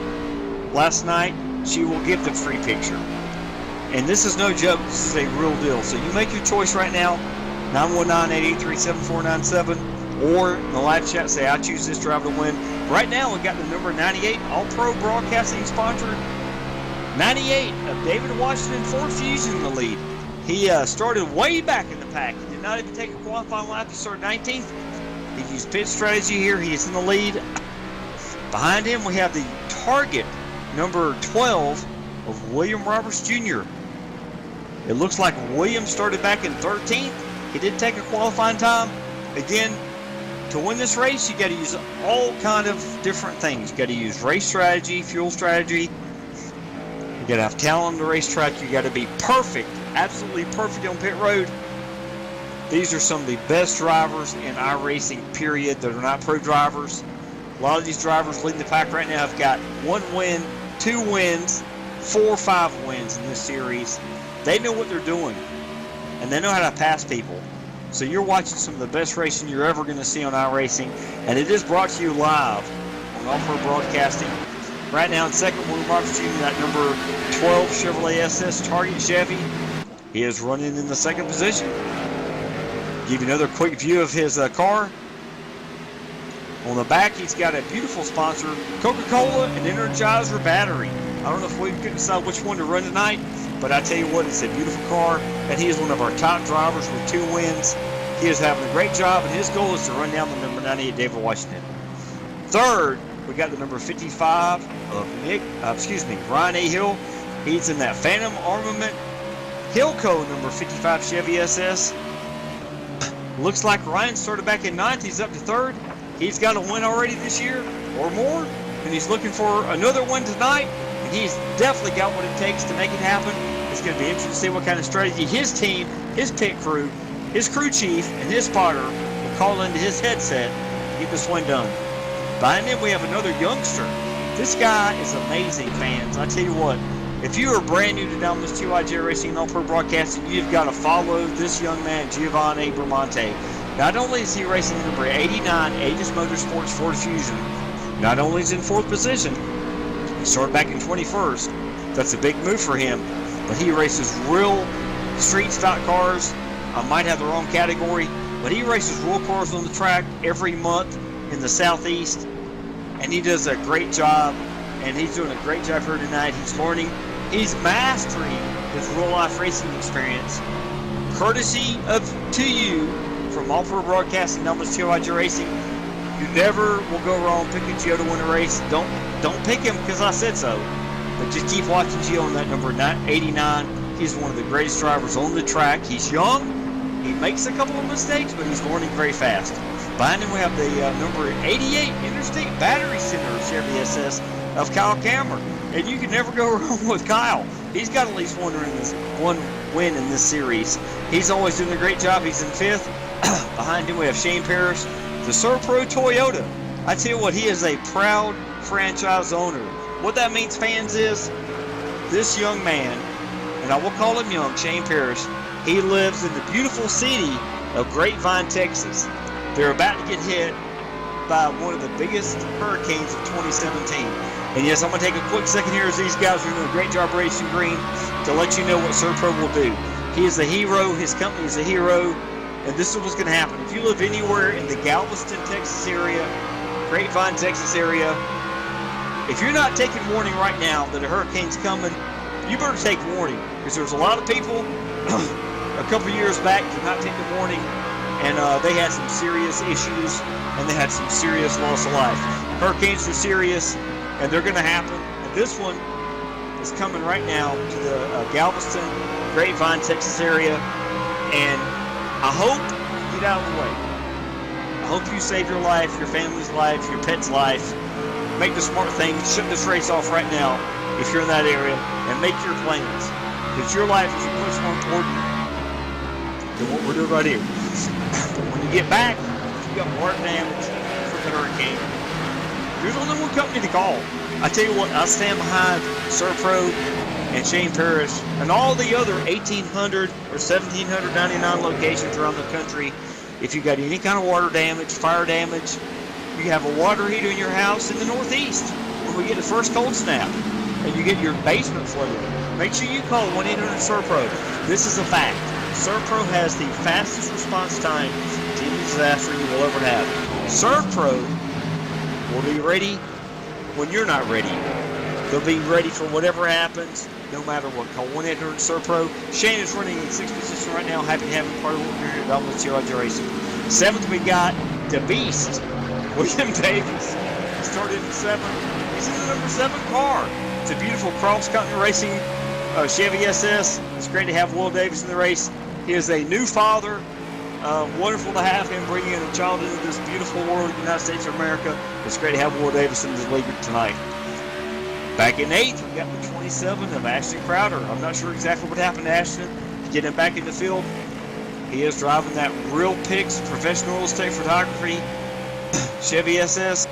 last night, she will give the free picture. And this is no joke, this is a real deal. So you make your choice right now, 919-883-7497, or in the live chat say, I choose this driver to win. Right now, we got the number 98 All-Pro Broadcasting sponsor, 98 of David Washington Ford Fusion in the lead. He started way back in the pack. He did not even take a qualifying lap. He started 19th. He used pit strategy here. He is in the lead. Behind him, we have the target number 12 of William Roberts Jr. It looks like William started back in 13th. He did take a qualifying time. Again, to win this race, you got to use all kind of different things. You got to use race strategy, fuel strategy. You got to have talent on the racetrack. You got to be perfect, absolutely perfect on pit road. These are some of the best drivers in iRacing, period, that are not pro drivers. A lot of these drivers leading the pack right now have got 1 win, 2 wins, 4 or 5 wins in this series. They know what they're doing, and they know how to pass people. So you're watching some of the best racing you're ever going to see on iRacing, and it is brought to you live on All Pro Broadcasting. Right now in second, William Roberts Jr., that number 12 Chevrolet SS Target Chevy. He is running in the second position. Give you another quick view of his car. On the back, he's got a beautiful sponsor, Coca-Cola and Energizer battery. I don't know if we could decide which one to run tonight, But I tell you what, it's a beautiful car, and he is one of our top drivers with 2 wins. He is having a great job, and his goal is to run down the number 98 David Washington. Third, we got the number 55 of Ryan A. Hill. He's in that Phantom Armament Hillco number 55 Chevy SS. Looks like Ryan started back in 9th. He's up to 3rd. He's got a win already this year or more, and he's looking for another one tonight. And he's definitely got what it takes to make it happen. It's going to be interesting to see what kind of strategy his team, his pit crew, his crew chief, and his spotter will call into his headset to get this one done. Behind him, we have another youngster. This guy is amazing, fans. I tell you what, if you are brand new to Dominus TYJ Racing and All-Pro Broadcasting, you've got to follow this young man, Giovanni Bramante. Not only is he racing number 89 Aegis Motorsports Ford Fusion, not only is he in 4th position, he started back in 21st. That's a big move for him. But he races real street stock cars. I might have the wrong category, but he races real cars on the track every month in the Southeast, and he does a great job, and he's doing a great job here tonight. He's learning, he's mastering his real-life racing experience, courtesy to you from All-Pro Broadcasting, Dominus TYJ Racing. You never will go wrong picking Gio to win a race. Don't pick him because I said so, but just keep watching Gio on that number 89. He's one of the greatest drivers on the track. He's young. He makes a couple of mistakes, but he's learning very fast. Behind him, we have the number 88 Interstate Battery Center Chevy SS of Kyle Cameron. And you can never go wrong with Kyle. He's got at least one win in this series. He's always doing a great job. He's in 5th. Behind him, we have Shane Parrish, the SERVPRO Toyota. I tell you what, he is a proud franchise owner. What that means, fans, is this young man, and I will call him young, Shane Parrish, he lives in the beautiful city of Grapevine, Texas. They're about to get hit by one of the biggest hurricanes of 2017. And yes, I'm going to take a quick second here as these guys are doing a great job racing green to let you know what SERVPRO will do. He is a hero. His company is a hero. And this is what's going to happen. If you live anywhere in the Galveston, Texas area, Grapevine, Texas area, if you're not taking warning right now that a hurricane's coming, you better take warning. Because there's a lot of people a couple years back did not take the warning, and they had some serious issues, and they had some serious loss of life. Hurricanes are serious, and they're going to happen. And this one is coming right now to the Galveston, Grapevine, Texas area, and I hope you get out of the way. I hope you save your life, your family's life, your pet's life. Make the smart thing. Shut this race off right now if you're in that area, and make your plans. Because your life is much more important than what we're doing right here. But when you get back, if you got water damage from the hurricane, you're the only one company to call. I tell you what, I stand behind SERVPRO and Shane Parrish and all the other 1,800 or 1,799 locations around the country. If you got any kind of water damage, fire damage, you have a water heater in your house in the Northeast, when we get the first cold snap and you get your basement flooded, make sure you call 1-800-SERVPRO. This is a fact. SERVPRO has the fastest response time to any disaster you will ever have. SERVPRO will be ready when you're not ready. They'll be ready for whatever happens, no matter what. Call 1-800-SERVPRO. Shane is running in 6th position right now. Happy to have him part of what we're here at Dominus TYJ Racing. 7th, we got the Beast, William Davis. He started in 7th. He's in the number 7 car. It's a beautiful cross-country racing Chevy SS. It's great to have Will Davis in the race. He is a new father. Wonderful to have him bringing in a child into this beautiful world of the United States of America. It's great to have Will Davis in the league tonight. Back in 8th, we got the 27 of Ashton Crowder. I'm not sure exactly what happened to Ashton to get him back in the field. He is driving that Real Pics professional real estate photography Chevy SS.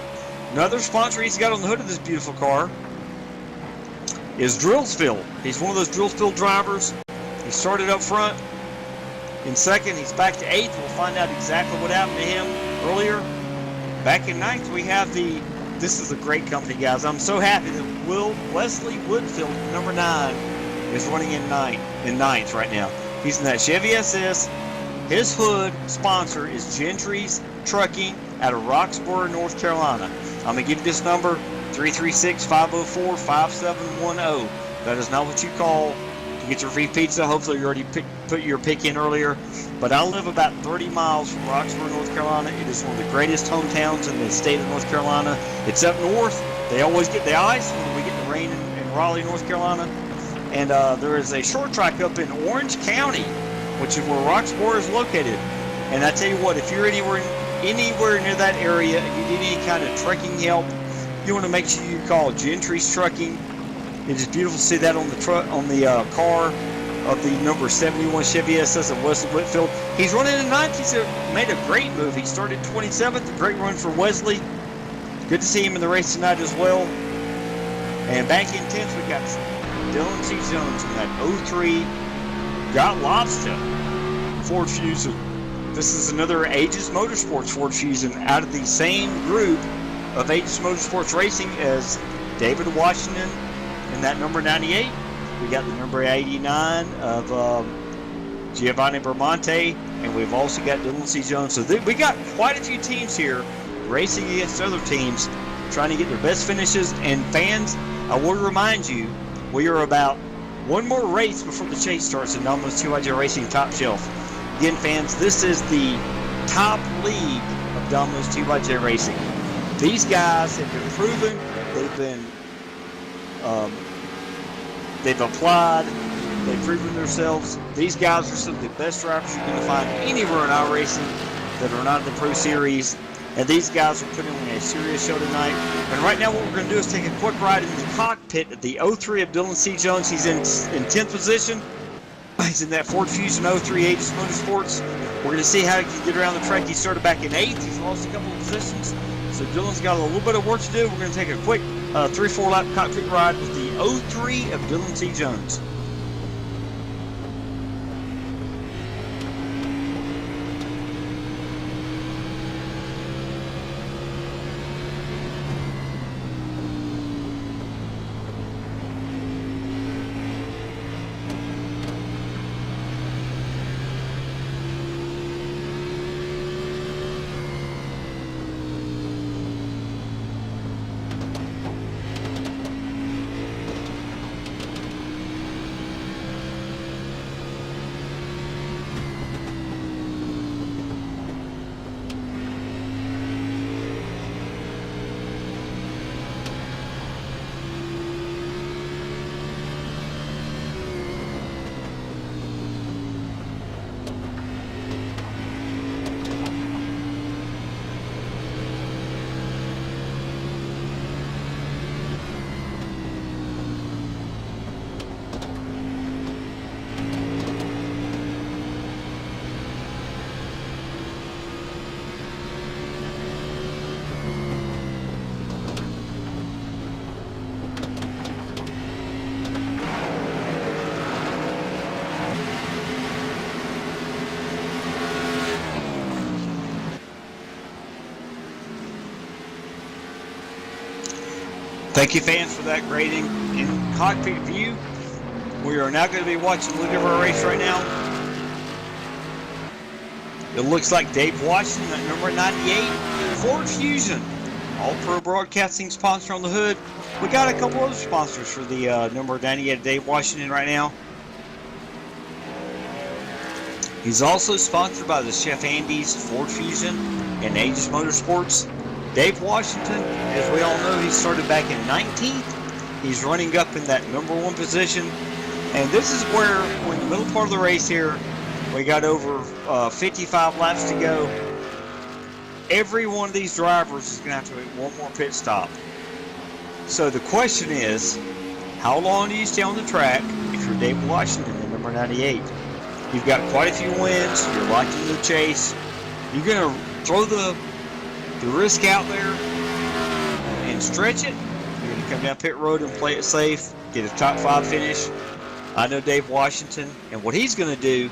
Another sponsor he's got on the hood of this beautiful car is Drillsville. He's one of those Drillsville drivers. He started up front in 2nd. He's back to 8th. We'll find out exactly what happened to him earlier. Back in 9th, we have this is a great company, guys. I'm so happy that Wesley Woodfield, number 9, is running in 9th right now. He's in that Chevy SS. His hood sponsor is Gentry's Trucking out of Roxborough, North Carolina. I'm going to give you this number, 336-504-5710. That is not what you call to get your free pizza. Hopefully you already put your pick in earlier. But I live about 30 miles from Roxborough, North Carolina. It is one of the greatest hometowns in the state of North Carolina. It's up north. They always get the ice when we get the rain in Raleigh, North Carolina. And there is a short track up in Orange County, which is where Roxborough is located. And I tell you what, if you're anywhere near that area and you need any kind of trekking help, you want to make sure you call Gentry's Trucking. It is beautiful to see that on the truck, on the car of the number 71 Chevy SS of Wesley Whitfield. He's running in 9th. He's made a great move. He started 27th. A great run for Wesley. Good to see him in the race tonight as well. And back in 10th, we got Dylan C. Jones in that 03 Got Lobster Ford Fusion. This is another Aegis Motorsports Ford Fusion out of the same group of Aegis Motorsports Racing as David Washington in that number 98. We got the number 89 of Giovanni Bramante, and we've also got Dylan C. Jones. So we got quite a few teams here racing against other teams, trying to get their best finishes. And fans, I will remind you, we are about one more race before the chase starts in Domino's TYJ Racing Top Shelf. Again, fans, this is the top league of Domino's TYJ Racing. These guys have been proven. They've applied. They've proven themselves. These guys are some of the best drivers you're going to find anywhere in iRacing that are not in the Pro Series. And these guys are putting on a serious show tonight. And right now what we're going to do is take a quick ride in the cockpit of the 03 of Dylan C. Jones. He's in 10th position. He's in that Ford Fusion 03 Aegis Motorsports. We're going to see how he can get around the track. He started back in 8th. He's lost a couple of positions. So Dylan's got a little bit of work to do. We're going to take a quick 3-4 lap cockpit ride with the 03 of Dylan C. Jones. Thank you, fans, for that great in cockpit view. We are now going to be watching the lead of our race right now. It looks like Dave Washington at number 98, Ford Fusion. All Pro Broadcasting sponsor on the hood. We got a couple other sponsors for the number 98 Dave Washington right now. He's also sponsored by the Chef Andy's Ford Fusion and Aegis Motorsports. Dave Washington, as we all know, he started back in 19th. He's running up in that number 1 position. And this is where, we're in the middle part of the race here. We got over 55 laps to go. Every one of these drivers is going to have to make one more pit stop. So the question is, how long do you stay on the track if you're Dave Washington at number 98? You've got quite a few wins. You're locked into the chase. You're going to throw the risk out there and stretch it. You're going to come down pit road and play it safe, get a top 5 finish. I know Dave Washington, and what he's going to do,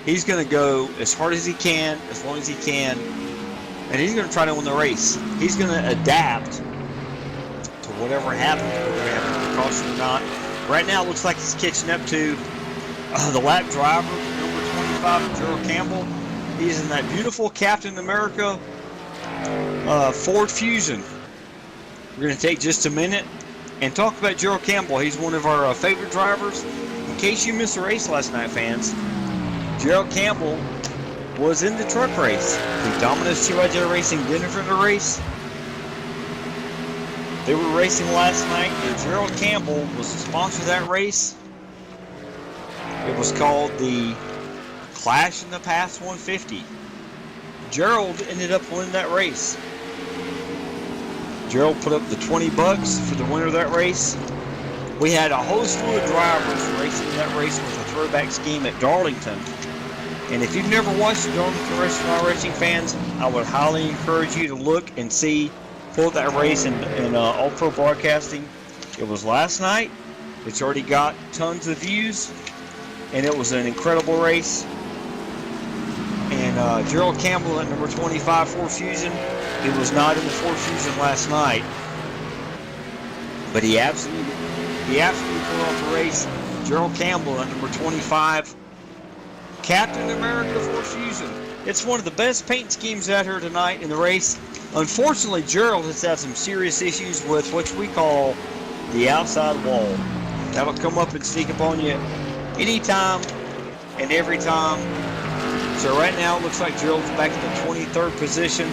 he's going to go as hard as he can, as long as he can, and he's going to try to win the race. He's going to adapt to whatever happens, whether they have a caution or not. Right now, it looks like he's catching up to the lap driver, number 25, Gerald Campbell. He's in that beautiful Captain America Ford Fusion. We're going to take just a minute and talk about Gerald Campbell. He's one of our favorite drivers. In case you missed the race last night, fans, Gerald Campbell was in the truck race. The Domino's 2IJ Racing dinner for the race. They were racing last night, and Gerald Campbell was the sponsor of that race. It was called the Clash in the Past 150. Gerald ended up winning that race. Gerald put up the $20 for the winner of that race. We had a whole slew of drivers racing that race with a throwback scheme at Darlington. And if you've never watched the Darlington Race for racing fans, I would highly encourage you to look and pull that race in All Pro Broadcasting. It was last night. It's already got tons of views, and it was an incredible race. And Gerald Campbell at number 25 Ford Fusion, he was not in the Ford Fusion last night, but he absolutely pulled off the race. Gerald Campbell at number 25, Captain America Ford Fusion. It's one of the best paint schemes out here tonight in the race. Unfortunately, Gerald has had some serious issues with what we call the outside wall. That'll come up and sneak up on you anytime and every time. So right now it looks like Gerald's back in the 23rd position.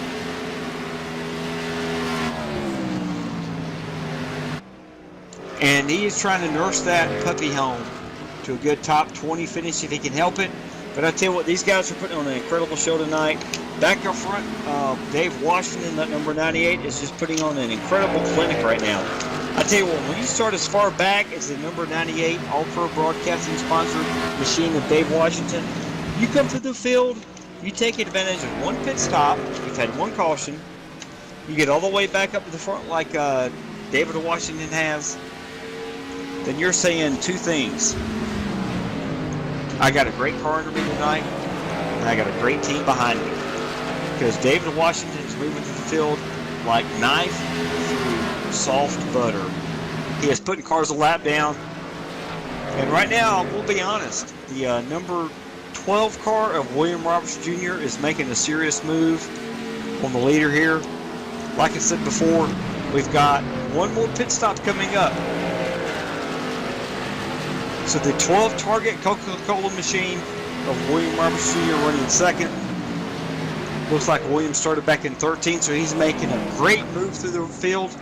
And he is trying to nurse that puppy home to a good top 20 finish if he can help it. But I tell you what, these guys are putting on an incredible show tonight. Back up front, Dave Washington, that number 98, is just putting on an incredible clinic right now. I tell you what, when you start as far back as the number 98 All-Pro Broadcasting sponsored machine of Dave Washington, you come through the field, you take advantage of one pit stop, you've had one caution, you get all the way back up to the front like David Washington has, then you're saying two things. I got a great car under me tonight, and I got a great team behind me. Because David Washington is moving through the field like knife through soft butter. He is putting cars a lap down. And right now, we'll be honest, the number 12 car of William Roberts Jr. is making a serious move on the leader here. Like I said before, we've got one more pit stop coming up. So the 12 Target Coca-Cola machine of William Roberts Jr. running second. Looks like William started back in 13, so he's making a great move through the field.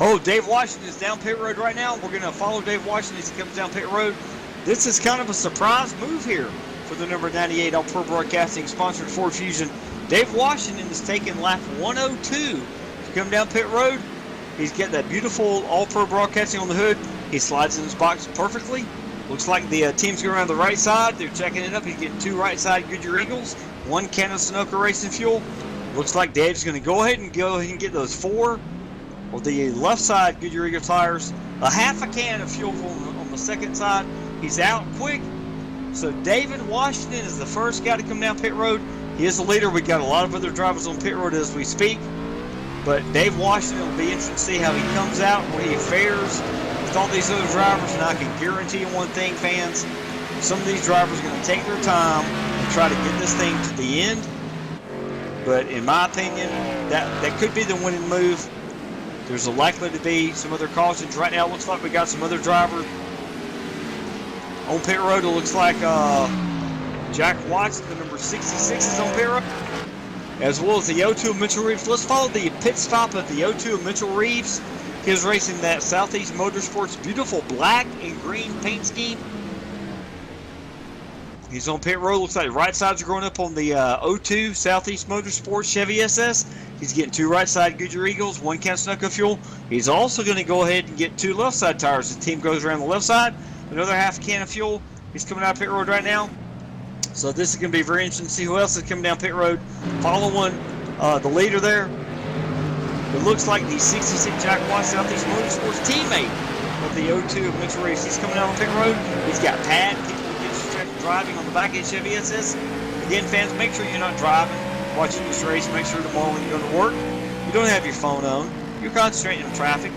Oh, Dave Washington is down pit road right now. We're going to follow Dave Washington as he comes down pit road. This is kind of a surprise move here for the number 98 All Pro Broadcasting sponsored Ford Fusion. Dave Washington is taking lap 102 to come down pit road. He's getting that beautiful All Pro Broadcasting on the hood. He slides in his box perfectly. Looks like the team's going around the right side. They're checking it up. He's getting two right side Goodyear Eagles, one can of Sunoco Racing Fuel. Looks like Dave's going to go ahead and get those four, or the left side Goodyear Eagle tires, a half a can of fuel on the second side. He's out quick. So David Washington is the first guy to come down pit road. He is the leader. We got a lot of other drivers on pit road as we speak. But Dave Washington will be interesting to see how he comes out, where he fares with all these other drivers. And I can guarantee you one thing, fans, some of these drivers are going to take their time and try to get this thing to the end. But in my opinion, that could be the winning move. There's likely to be some other cautions. Right now it looks like we got some other drivers on pit road. It looks like Jack Watson, the number 66, is on pit road, as well as the O2 of Mitchell Reeves. Let's follow the pit stop of the O2 of Mitchell Reeves. He is racing that Southeast Motorsports beautiful black and green paint scheme. He's on pit road. Looks like the right sides are going up on the O2 Southeast Motorsports Chevy SS. He's getting two right side Goodyear Eagles, one can of Sunoco fuel. He's also going to go ahead and get two left side tires. The team goes around the left side, another half can of fuel. He's coming out pit road right now. So this is going to be very interesting to see who else is coming down pit road. Following the leader there, it looks like the 66 Jack Watson Southeast Motorsports teammate of the O2 of Mitchell Reeves. He's coming out on pit road. He's got pad people driving on the back of Chevy SS. Again, fans, make sure you're not driving, watching this race. Make sure tomorrow when you go to work, you don't have your phone on. You're concentrating on traffic.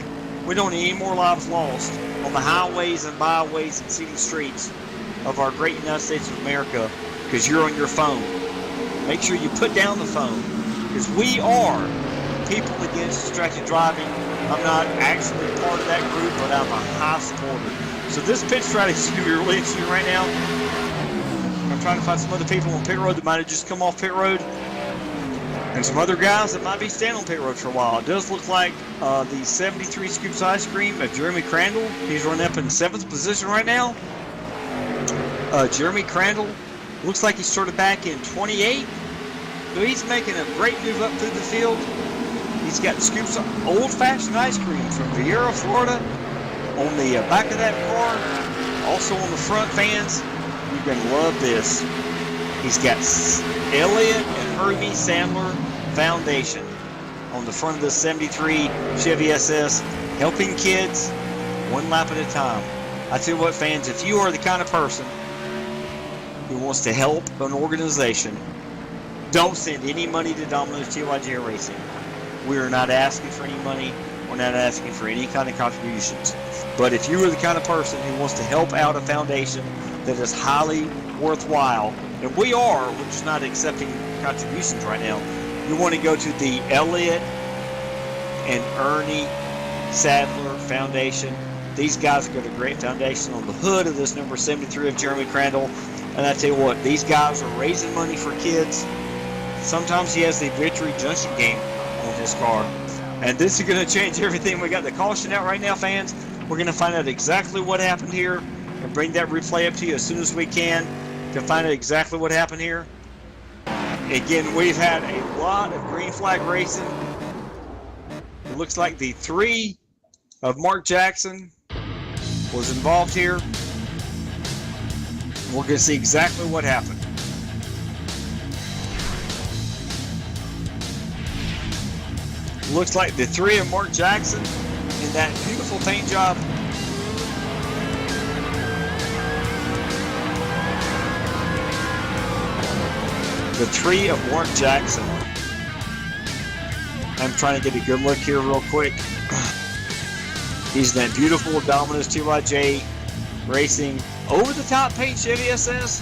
We don't need any more lives lost on the highways and byways and city streets of our great United States of America because you're on your phone. Make sure you put down the phone because we are people against distracted driving. I'm not actually part of that group, but I'm a high supporter. So this pit strategy is going to be really interesting right now. I'm trying to find some other people on pit road that might have just come off pit road. And some other guys that might be staying on pit road for a while. It does look like the 73 Scoops Ice Cream of Jeremy Crandall. He's running up in 7th position right now. Jeremy Crandall looks like he started back in 28. So he's making a great move up through the field. He's got Scoops old-fashioned ice cream from Vieira, Florida on the back of that car. Also on the front, fans. You're going to love this. He's got Elliott and Herbie Sandler Foundation on the front of the 73 Chevy SS, helping kids one lap at a time. I tell you what, fans, if you are the kind of person who wants to help an organization, don't send any money to Domino's TYJ Racing. We are not asking for any money. We're not asking for any kind of contributions. But if you are the kind of person who wants to help out a foundation that is highly worthwhile, and we are, we're just not accepting contributions right now, you want to go to the Elliott and Ernie Sadler Foundation. These guys have got a great foundation on the hood of this number 73 of Jeremy Crandall. And I tell you what, these guys are raising money for kids. Sometimes he has the Victory Junction game on his car. And this is going to change everything. We got the caution out right now, fans. We're going to find out exactly what happened here and bring that replay up to you as soon as we can to find out exactly what happened here. Again, we've had a lot of green flag racing. It looks like the 3 of Mark Jackson was involved here. We're going to see exactly what happened. Looks like the 3 of Mark Jackson in that beautiful paint job. The 3 of Mark Jackson. I'm trying to get a good look here real quick. He's in that beautiful Domino's TYJ Racing over-the-top paint Chevy SS.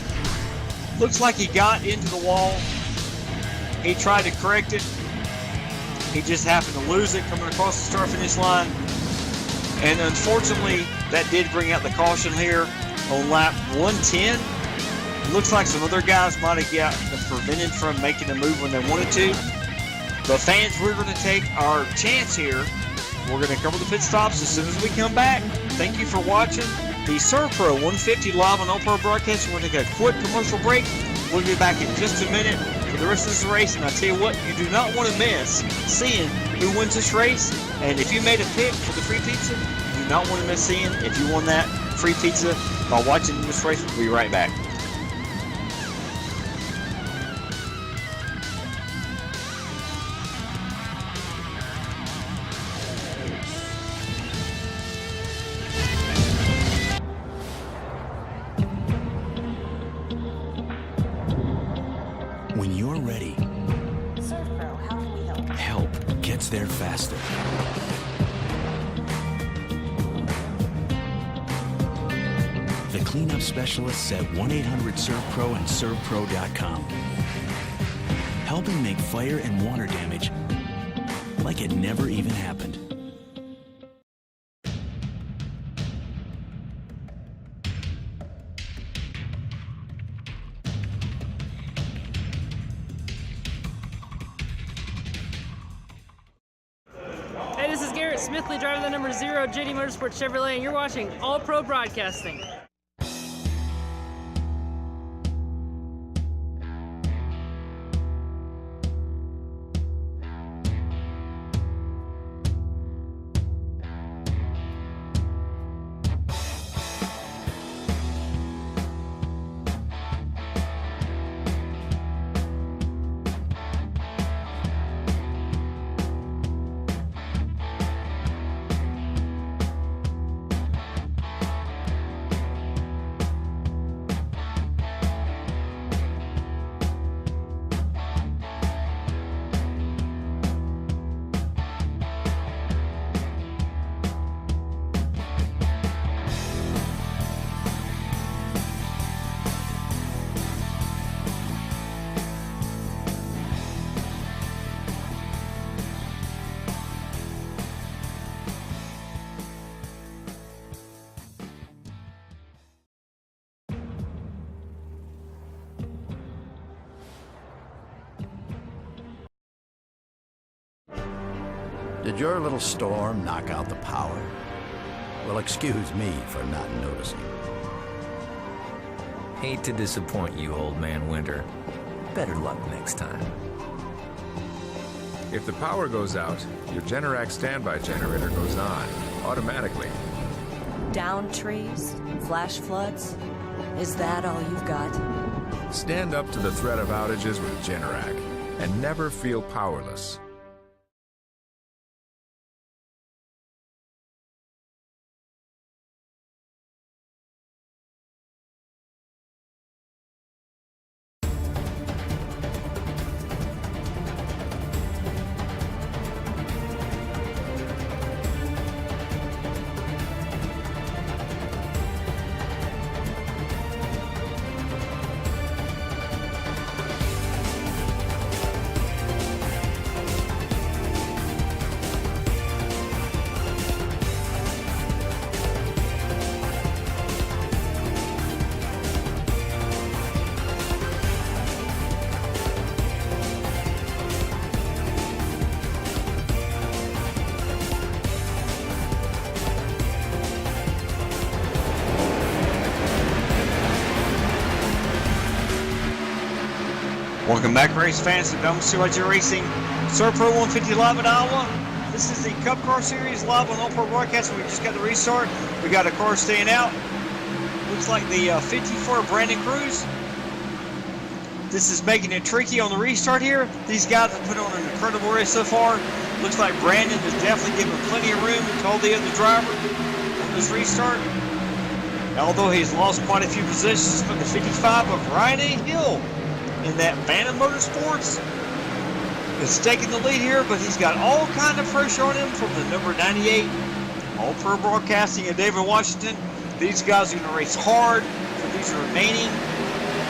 Looks like he got into the wall. He tried to correct it. He just happened to lose it coming across the start-finish line. And unfortunately, that did bring out the caution here on lap 110. Looks like some other guys might have got prevented from making a move when they wanted to. But fans, we're going to take our chance here. We're going to cover the pit stops as soon as we come back. Thank you for watching the SERVPRO 150 live on All Pro Broadcasting. We're going to take a quick commercial break. We'll be back in just a minute for the rest of this race. And I tell you what, you do not want to miss seeing who wins this race. And if you made a pick for the free pizza, you do not want to miss seeing if you won that free pizza by watching this race. We'll be right back. When you're ready, SERVPRO, how can we help? help gets there faster. The cleanup specialists at 1-800-SERVPRO and SERVPRO.com. Helping make fire and water damage like it never even happened. Hey, this is Garrett Smithley, driving the number 0 JD Motorsports Chevrolet, and you're watching All Pro Broadcasting. Did your little storm knock out the power? Well, excuse me for not noticing. Hate to disappoint you, Old Man Winter. Better luck next time. If the power goes out, your Generac standby generator goes on, automatically. Down trees? Flash floods? Is that all you've got? Stand up to the threat of outages with Generac, and never feel powerless. Welcome back, race fans, to WCYG Racing SERVPRO 150 live in Iowa. This is the Cup Car Series live on All Pro Broadcast. We just got the restart. We got a car staying out. Looks like the 54 Brandon Cruz. This is making it tricky on the restart here. These guys have put on an incredible race so far. Looks like Brandon is definitely giving plenty of room to all the other drivers on this restart. Although he's lost quite a few positions from the 55 of Ryan A. Hill in that Phantom Motorsports is taking the lead here, but he's got all kind of pressure on him from the number 98 All Pro Broadcasting and David Washington. These guys are going to race hard for these remaining,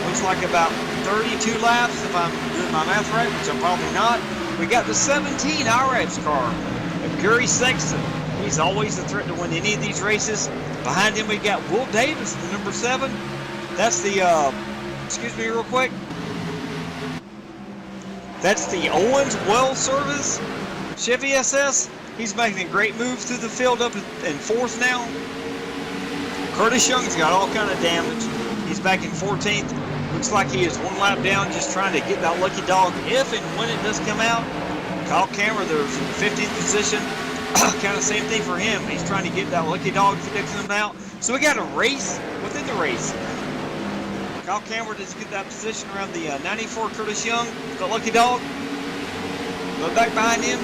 looks like about 32 laps if I'm doing my math right, which I'm probably not. We got the 17 IRABS car of Gary Sexton. He's always a threat to win any of these races. Behind him we got Will Davis, the number 7. That's the excuse me real quick. That's the Owens Well Service Chevy SS. He's making a great move through the field up in 4th now. Curtis Young's got all kind of damage. He's back in 14th. Looks like he is 1 lap down, just trying to get that lucky dog if and when it does come out. Kyle Cameron, there's in 15th position. Kind of same thing for him. He's trying to get that lucky dog if it does come out. So we got a race within the race. Kyle Cameron does get that position around the 94 Curtis Young, the lucky dog. Go back behind him.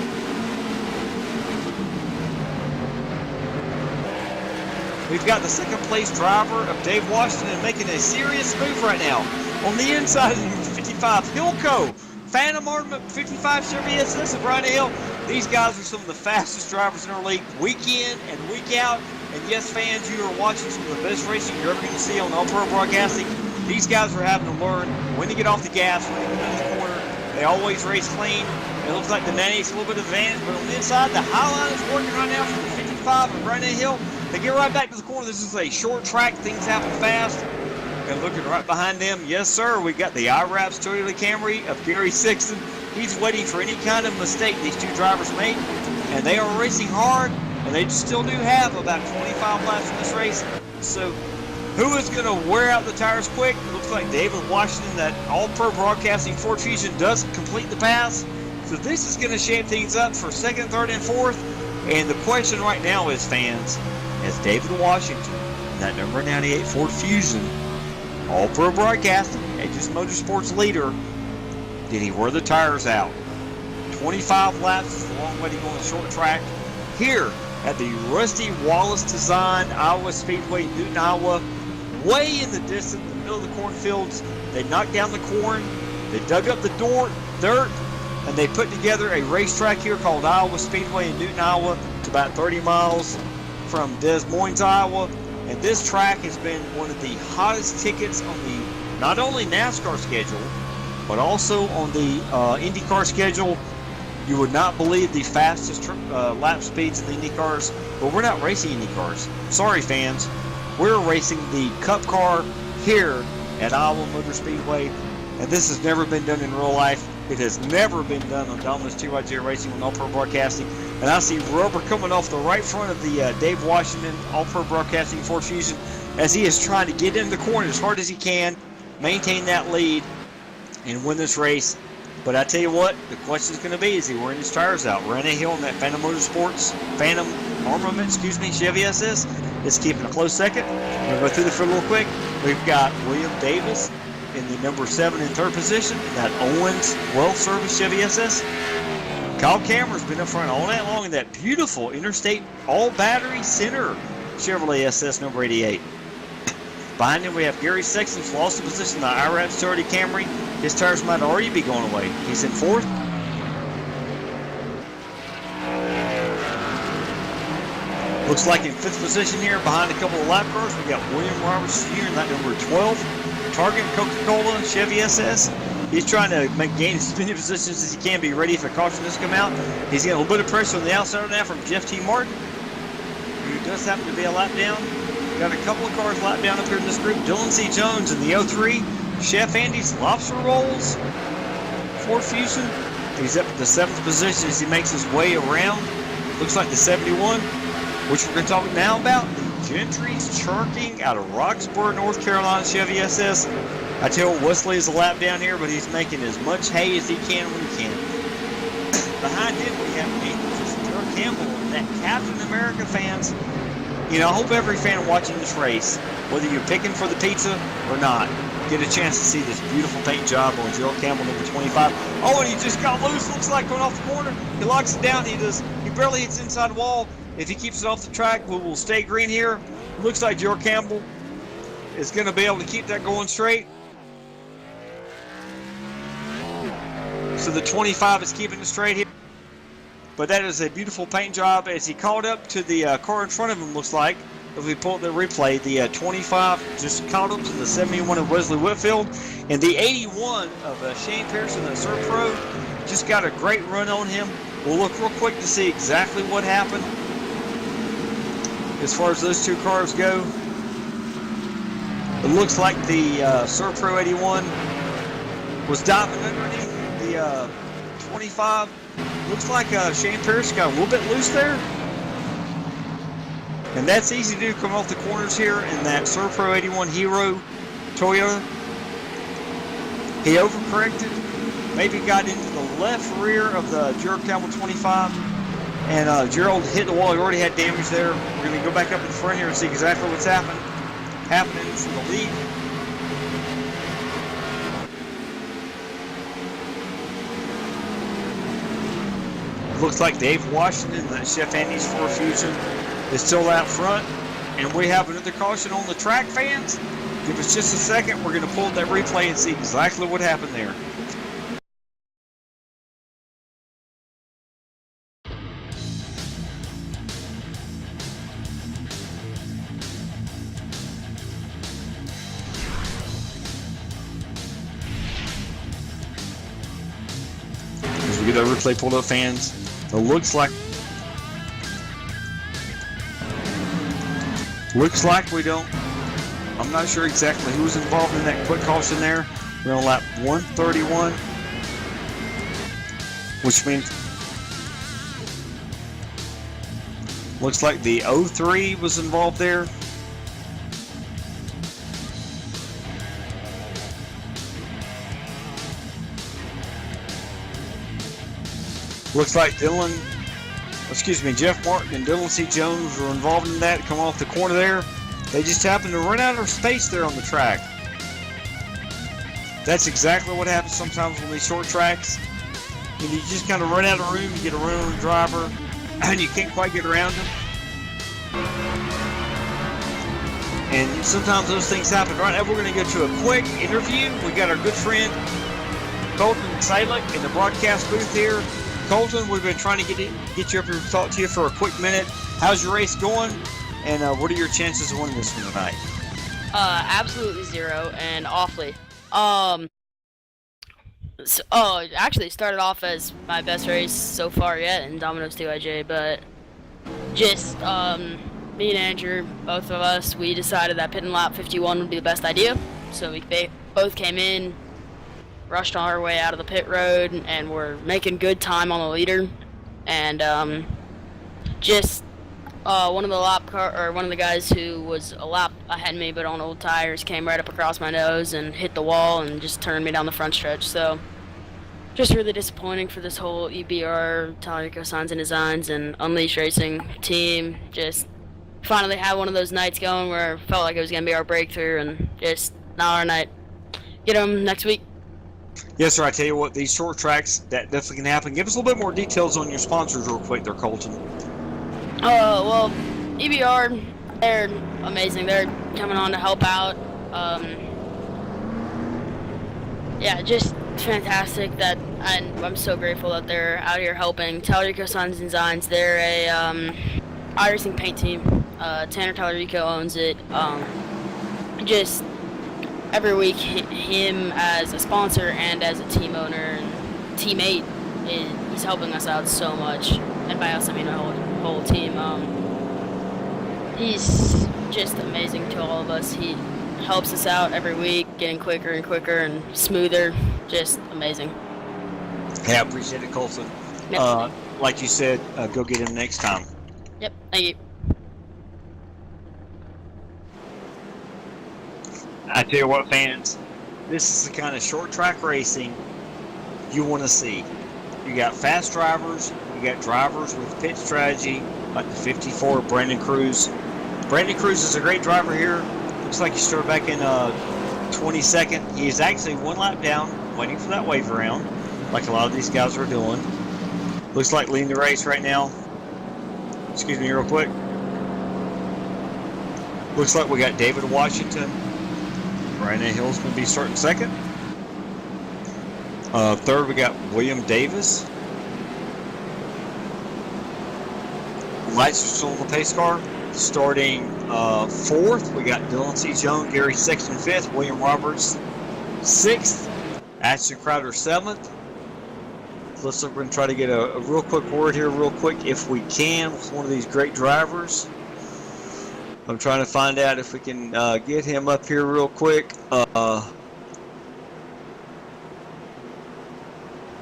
We've got the 2nd place driver of Dave Washington making a serious move right now. On the inside of the 55, Hilco, Phantom Armament 55 Chevy SS of Brian Hill. These guys are some of the fastest drivers in our league, week in and week out. And yes, fans, you are watching some of the best racing you're ever going to see on All Pro Broadcasting. These guys are having to learn when to get off the gas, when to get into the corner. They always race clean. It looks like the 98's a little bit advanced, but on the inside, the Highline is working right now from the 55 of Brandon Hill. They get right back to the corner. This is a short track. Things happen fast. And looking right behind them, yes, sir, we got the IRABS Toyota Camry of Gary Sexton. He's waiting for any kind of mistake these two drivers make, and they are racing hard, and they still do have about 25 laps in this race. So who is going to wear out the tires quick? It looks like David Washington, that All-Pro Broadcasting Ford Fusion, does complete the pass. So this is going to shape things up for 2nd, 3rd, and 4th. And the question right now is, fans, as David Washington, that number 98 Ford Fusion, All-Pro Broadcasting, Aegis Motorsports leader, did he wear the tires out? 25 laps is a long way to go on a short track. Here at the Rusty Wallace Design Iowa Speedway, Newton, Iowa, way in the distance, in the middle of the cornfields, they knocked down the corn, they dug up the dirt, and they put together a racetrack here called Iowa Speedway in Newton, Iowa. It's about 30 miles from Des Moines, Iowa. And this track has been one of the hottest tickets on the not only NASCAR schedule, but also on the IndyCar schedule. You would not believe the fastest lap speeds in the Indy cars, but we're not racing Indy cars. Sorry, fans. We're racing the Cup car here at Iowa Motor Speedway, and this has never been done in real life. It has never been done on Dominus 2YJ Racing with All Pro Broadcasting. And I see rubber coming off the right front of the Dave Washington All-Pro Broadcasting Ford Fusion as he is trying to get in the corner as hard as he can, maintain that lead, and win this race. But I tell you what, the question is going to be, is he wearing his tires out? Renee Hill in that Phantom Armament, Chevy SS is keeping a close second. We're going to go through the field real quick. We've got William Davis in the number 7 and 3rd position, that Owens well-serviced Chevy SS. Kyle Cameron's been up front all night long in that beautiful Interstate all-battery center Chevrolet SS number 88. Behind him, we have Gary Sexton's lost the position in the IRAP Charity Camry. His tires might already be going away. He's in 4th. Looks like in 5th position here, behind a couple of lap cars, we got William Roberts Jr. in that number 12. Target Coca-Cola Chevy SS. He's trying to gain as many positions as he can, be ready if a caution does come out. He's getting a little bit of pressure on the outside now from Jeff T. Martin, who does happen to be a lap down. Got a couple of cars lap down up here in this group. Dylan C. Jones in the 03. Chef Andy's Lobster Rolls Ford Fusion. He's up at the 7th position as he makes his way around. Looks like the 71, which we're going to talk now about. The Gentry's Charking out of Roxborough, North Carolina Chevy SS. I tell you, Wesley is a lap down here, but he's making as much hay as he can when he can. Behind him, we have Gerald Campbell and that Captain America fans. You know, I hope every fan watching this race, whether you're picking for the pizza or not, get a chance to see this beautiful paint job on Gerald Campbell, number 25. Oh, and he just got loose, looks like, going off the corner. He locks it down. He barely hits inside wall. If he keeps it off the track, we will stay green here. Looks like Gerald Campbell is going to be able to keep that going straight. So the 25 is keeping it straight here. But that is a beautiful paint job as he caught up to the car in front of him, looks like. If we pull up the replay, the 25 just caught up to the 71 of Wesley Whitfield. And the 81 of Shane Pearson, the SERVPRO, just got a great run on him. We'll look real quick to see exactly what happened as far as those two cars go. It looks like the SERVPRO 81 was diving underneath the 25. Looks like Shane Pierce got a little bit loose there. And that's easy to do coming off the corners here in that SERVPRO 81 Hero Toyota. He overcorrected, maybe got into the left rear of the Gerald Campbell 25. And Gerald hit the wall. He already had damage there. We're going to go back up in the front here and see exactly what's happening for the lead. Looks like Dave Washington, the Chef Andy's Ford Fusion, is still out front. And we have another caution on the track, fans. Give us just a second. We're going to pull up that replay and see exactly what happened there. As we get that replay pulled up, fans, it looks like we don't. I'm not sure exactly who was involved in that quick caution there. We're on lap 131, which means looks like the 03 was involved there. Looks like Jeff Martin and Dylan C. Jones were involved in that, come off the corner there. They just happened to run out of space there on the track. That's exactly what happens sometimes on these short tracks. And you just kind of run out of room, you get a run on the driver, and you can't quite get around him. And sometimes those things happen. Right now we're going to go to a quick interview. We got our good friend Colton Salick in the broadcast booth here. Colton, we've been trying to get you up here to talk to you for a quick minute. How's your race going? And what are your chances of winning this one tonight? Absolutely zero and awfully. Actually started off as my best race so far yet in Domino's 2IJ, but just me and Andrew, both of us, we decided that pitting lap 51 would be the best idea. So we both came in, rushed our way out of the pit road, and we're making good time on the leader. And just one of the guys who was a lap ahead of me but on old tires came right up across my nose and hit the wall and just turned me down the front stretch. So just really disappointing for this whole EBR, Talarico Signs and Designs, and Unleash Racing team. Just finally had one of those nights going where it felt like it was going to be our breakthrough, and just not our night. Get them next week. Yes, sir. I tell you what, these short tracks, that definitely can happen. Give us a little bit more details on your sponsors real quick there, Colton. Well, EBR, they're amazing. They're coming on to help out. Yeah, just fantastic that I'm so grateful that they're out here helping. Talarico Signs and Designs, they're a iRacing paint team. Tanner Talarico owns it. Just every week, him as a sponsor and as a team owner and teammate, he's helping us out so much. And by us, I mean the whole team. He's just amazing to all of us. He helps us out every week, getting quicker and quicker and smoother. Just amazing. Hey, I appreciate it, Colton. Yep. Like you said, go get him next time. Yep, thank you. I tell you what, fans, this is the kind of short track racing you want to see. You got fast drivers, you got drivers with pit strategy, like the 54 Brandon Cruz. Brandon Cruz is a great driver here. Looks like he started back in 22nd. He is actually one lap down, waiting for that wave around, like a lot of these guys are doing. Looks like leading the race right now. Excuse me real quick. Looks like we got David Washington. Brandon Hill's going to be starting second. Third, we got William Davis. Lights are still on the pace car. Starting fourth, we got Dylan C. Jones, Gary Sexton fifth, William Roberts sixth, Ashton Crowder seventh. Let's look, we're going to try to get a real quick word here real quick if we can with one of these great drivers. I'm trying to find out if we can get him up here real quick.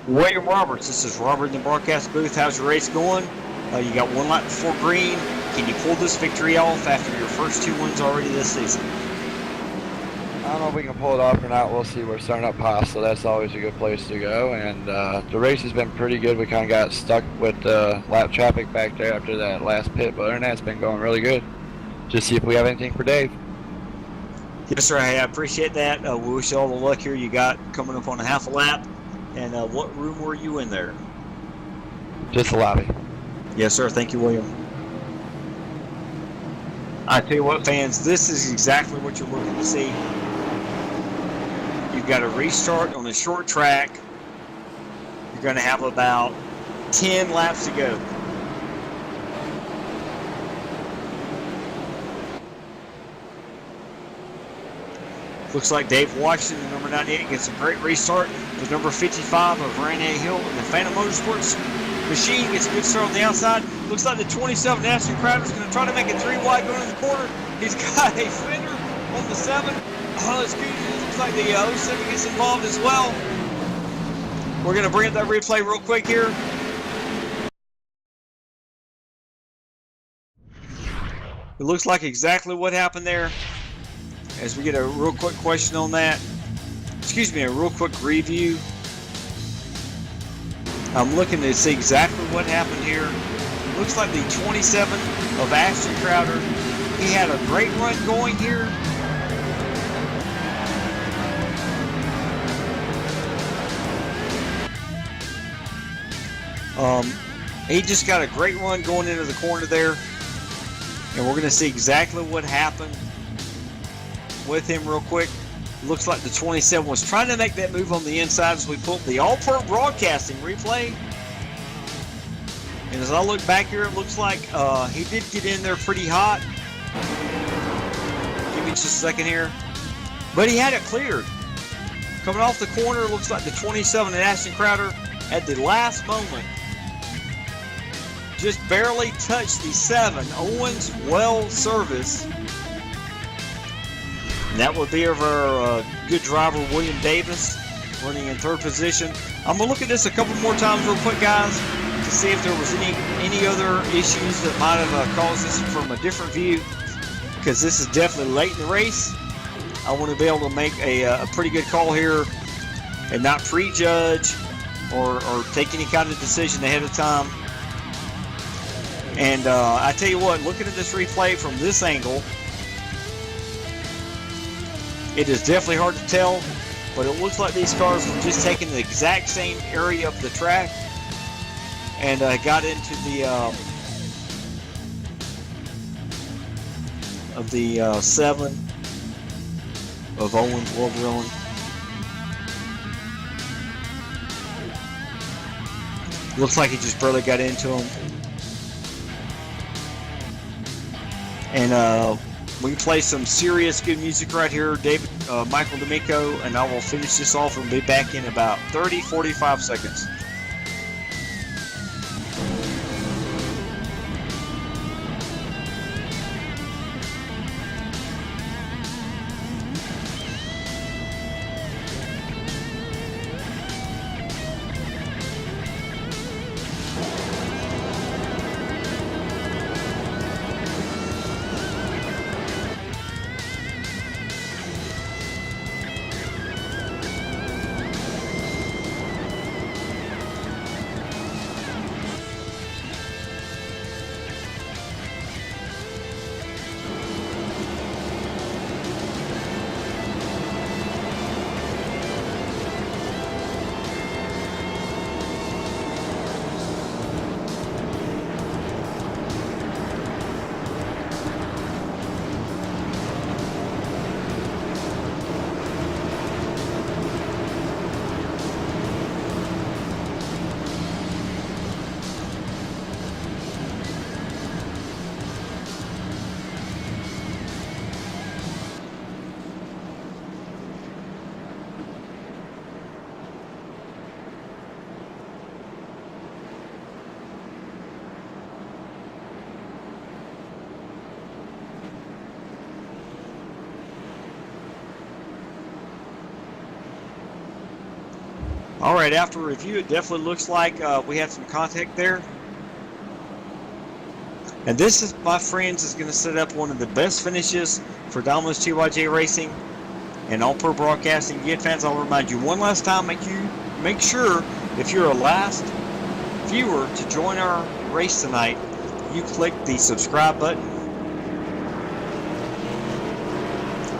William Roberts, this is Robert in the broadcast booth. How's your race going? You got one lap before green. Can you pull this victory off after your first two wins already this season? I don't know if we can pull it off or not. We'll see. We're starting up high, so that's always a good place to go. And the race has been pretty good. We kind of got stuck with lap traffic back there after that last pit, but other than that, it's been going really good. Just see if we have anything for Dave. Yes, sir. Hey, I appreciate that. We wish you all the luck here you got coming up on a half a lap. And what room were you in there? Just the lobby. Yes, sir. Thank you, William. I tell you what, fans, this is exactly what you're looking to see. You've got a restart on a short track. You're going to have about 10 laps to go. Looks like Dave Washington, number 98, gets a great restart with number 55 of Renee Hill in the Phantom Motorsports machine. Gets a good start on the outside. Looks like the 27 Ashton Crowder is going to try to make it 3 wide going in the corner. He's got a fender on the 7. Oh, excuse me. Looks like the 07 gets involved as well. We're going to bring up that replay real quick here. It looks like exactly what happened there. As we get a real quick question on that, excuse me, a real quick review. I'm looking to see exactly what happened here. Looks like the 27 of Ashton Crowder. He had a great run going here. He just got a great run going into the corner there. And we're going to see exactly what happened with him real quick. Looks like the 27 was trying to make that move on the inside as we pulled the All-Pro Broadcasting replay. And as I look back here, it looks like he did get in there pretty hot. Give me just a second here. But he had it cleared. Coming off the corner, looks like the 27 and Ashton Crowder at the last moment just barely touched the 7. Owens well service. And that would be of our good driver, William Davis, running in third position. I'm going to look at this a couple more times real quick, guys, to see if there was any other issues that might have caused this from a different view, because this is definitely late in the race. I want to be able to make a pretty good call here and not prejudge or take any kind of decision ahead of time. And I tell you what, looking at this replay from this angle, it is definitely hard to tell, but it looks like these cars were just taking the exact same area of the track and got into the 7 of Owens World Drilling. Looks like he just barely got into him. And we can play some serious good music right here, Michael D'Amico, and I will finish this off and be back in about 30-45 seconds. All right, after review, it definitely looks like we had some contact there. And this is, my friends, is going to set up one of the best finishes for Domino's TYJ Racing and All Pro Broadcasting. Again, fans, I'll remind you one last time, make sure if you're a last viewer to join our race tonight, you click the subscribe button.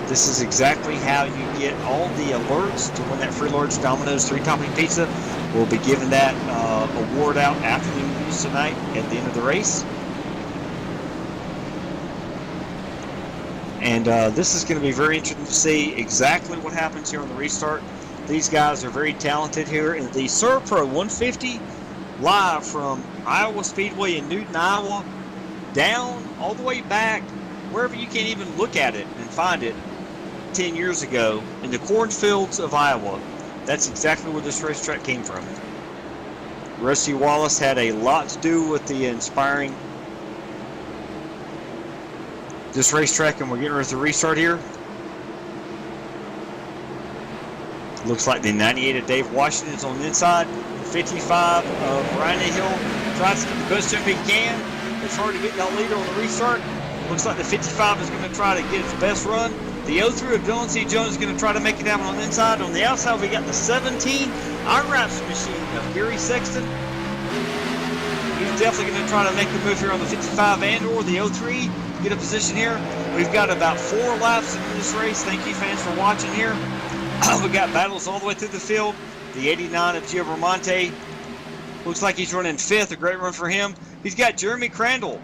This is exactly how you get all the alerts to win that free large Domino's 3-topping pizza. We'll be giving that award out after the interviews tonight at the end of the race. And this is going to be very interesting to see exactly what happens here on the restart. These guys are very talented here in the SERVPRO 150, live from Iowa Speedway in Newton, Iowa, down all the way back, wherever you can't even look at it and find it, 10 years ago in the cornfields of Iowa. That's exactly where this racetrack came from. Rusty Wallace had a lot to do with the inspiring this racetrack, and we're getting ready to restart here. Looks like the 98 of Dave Washington is on the inside. The 55 of Ryan Hill tries to get the best jump he can. It's hard to get that leader on the restart. Looks like the 55 is going to try to get its best run. The 03 of Dylan C. Jones is going to try to make it happen on the inside. On the outside, we got the 17 Iron Wraps machine of Gary Sexton. He's definitely going to try to make the move here on the 55 and or the 03. Get a position here. We've got about 4 laps into this race. Thank you, fans, for watching here. We got battles all the way through the field. The 89 of Gio Vermonte looks like he's running 5th. A great run for him. He's got Jeremy Crandall.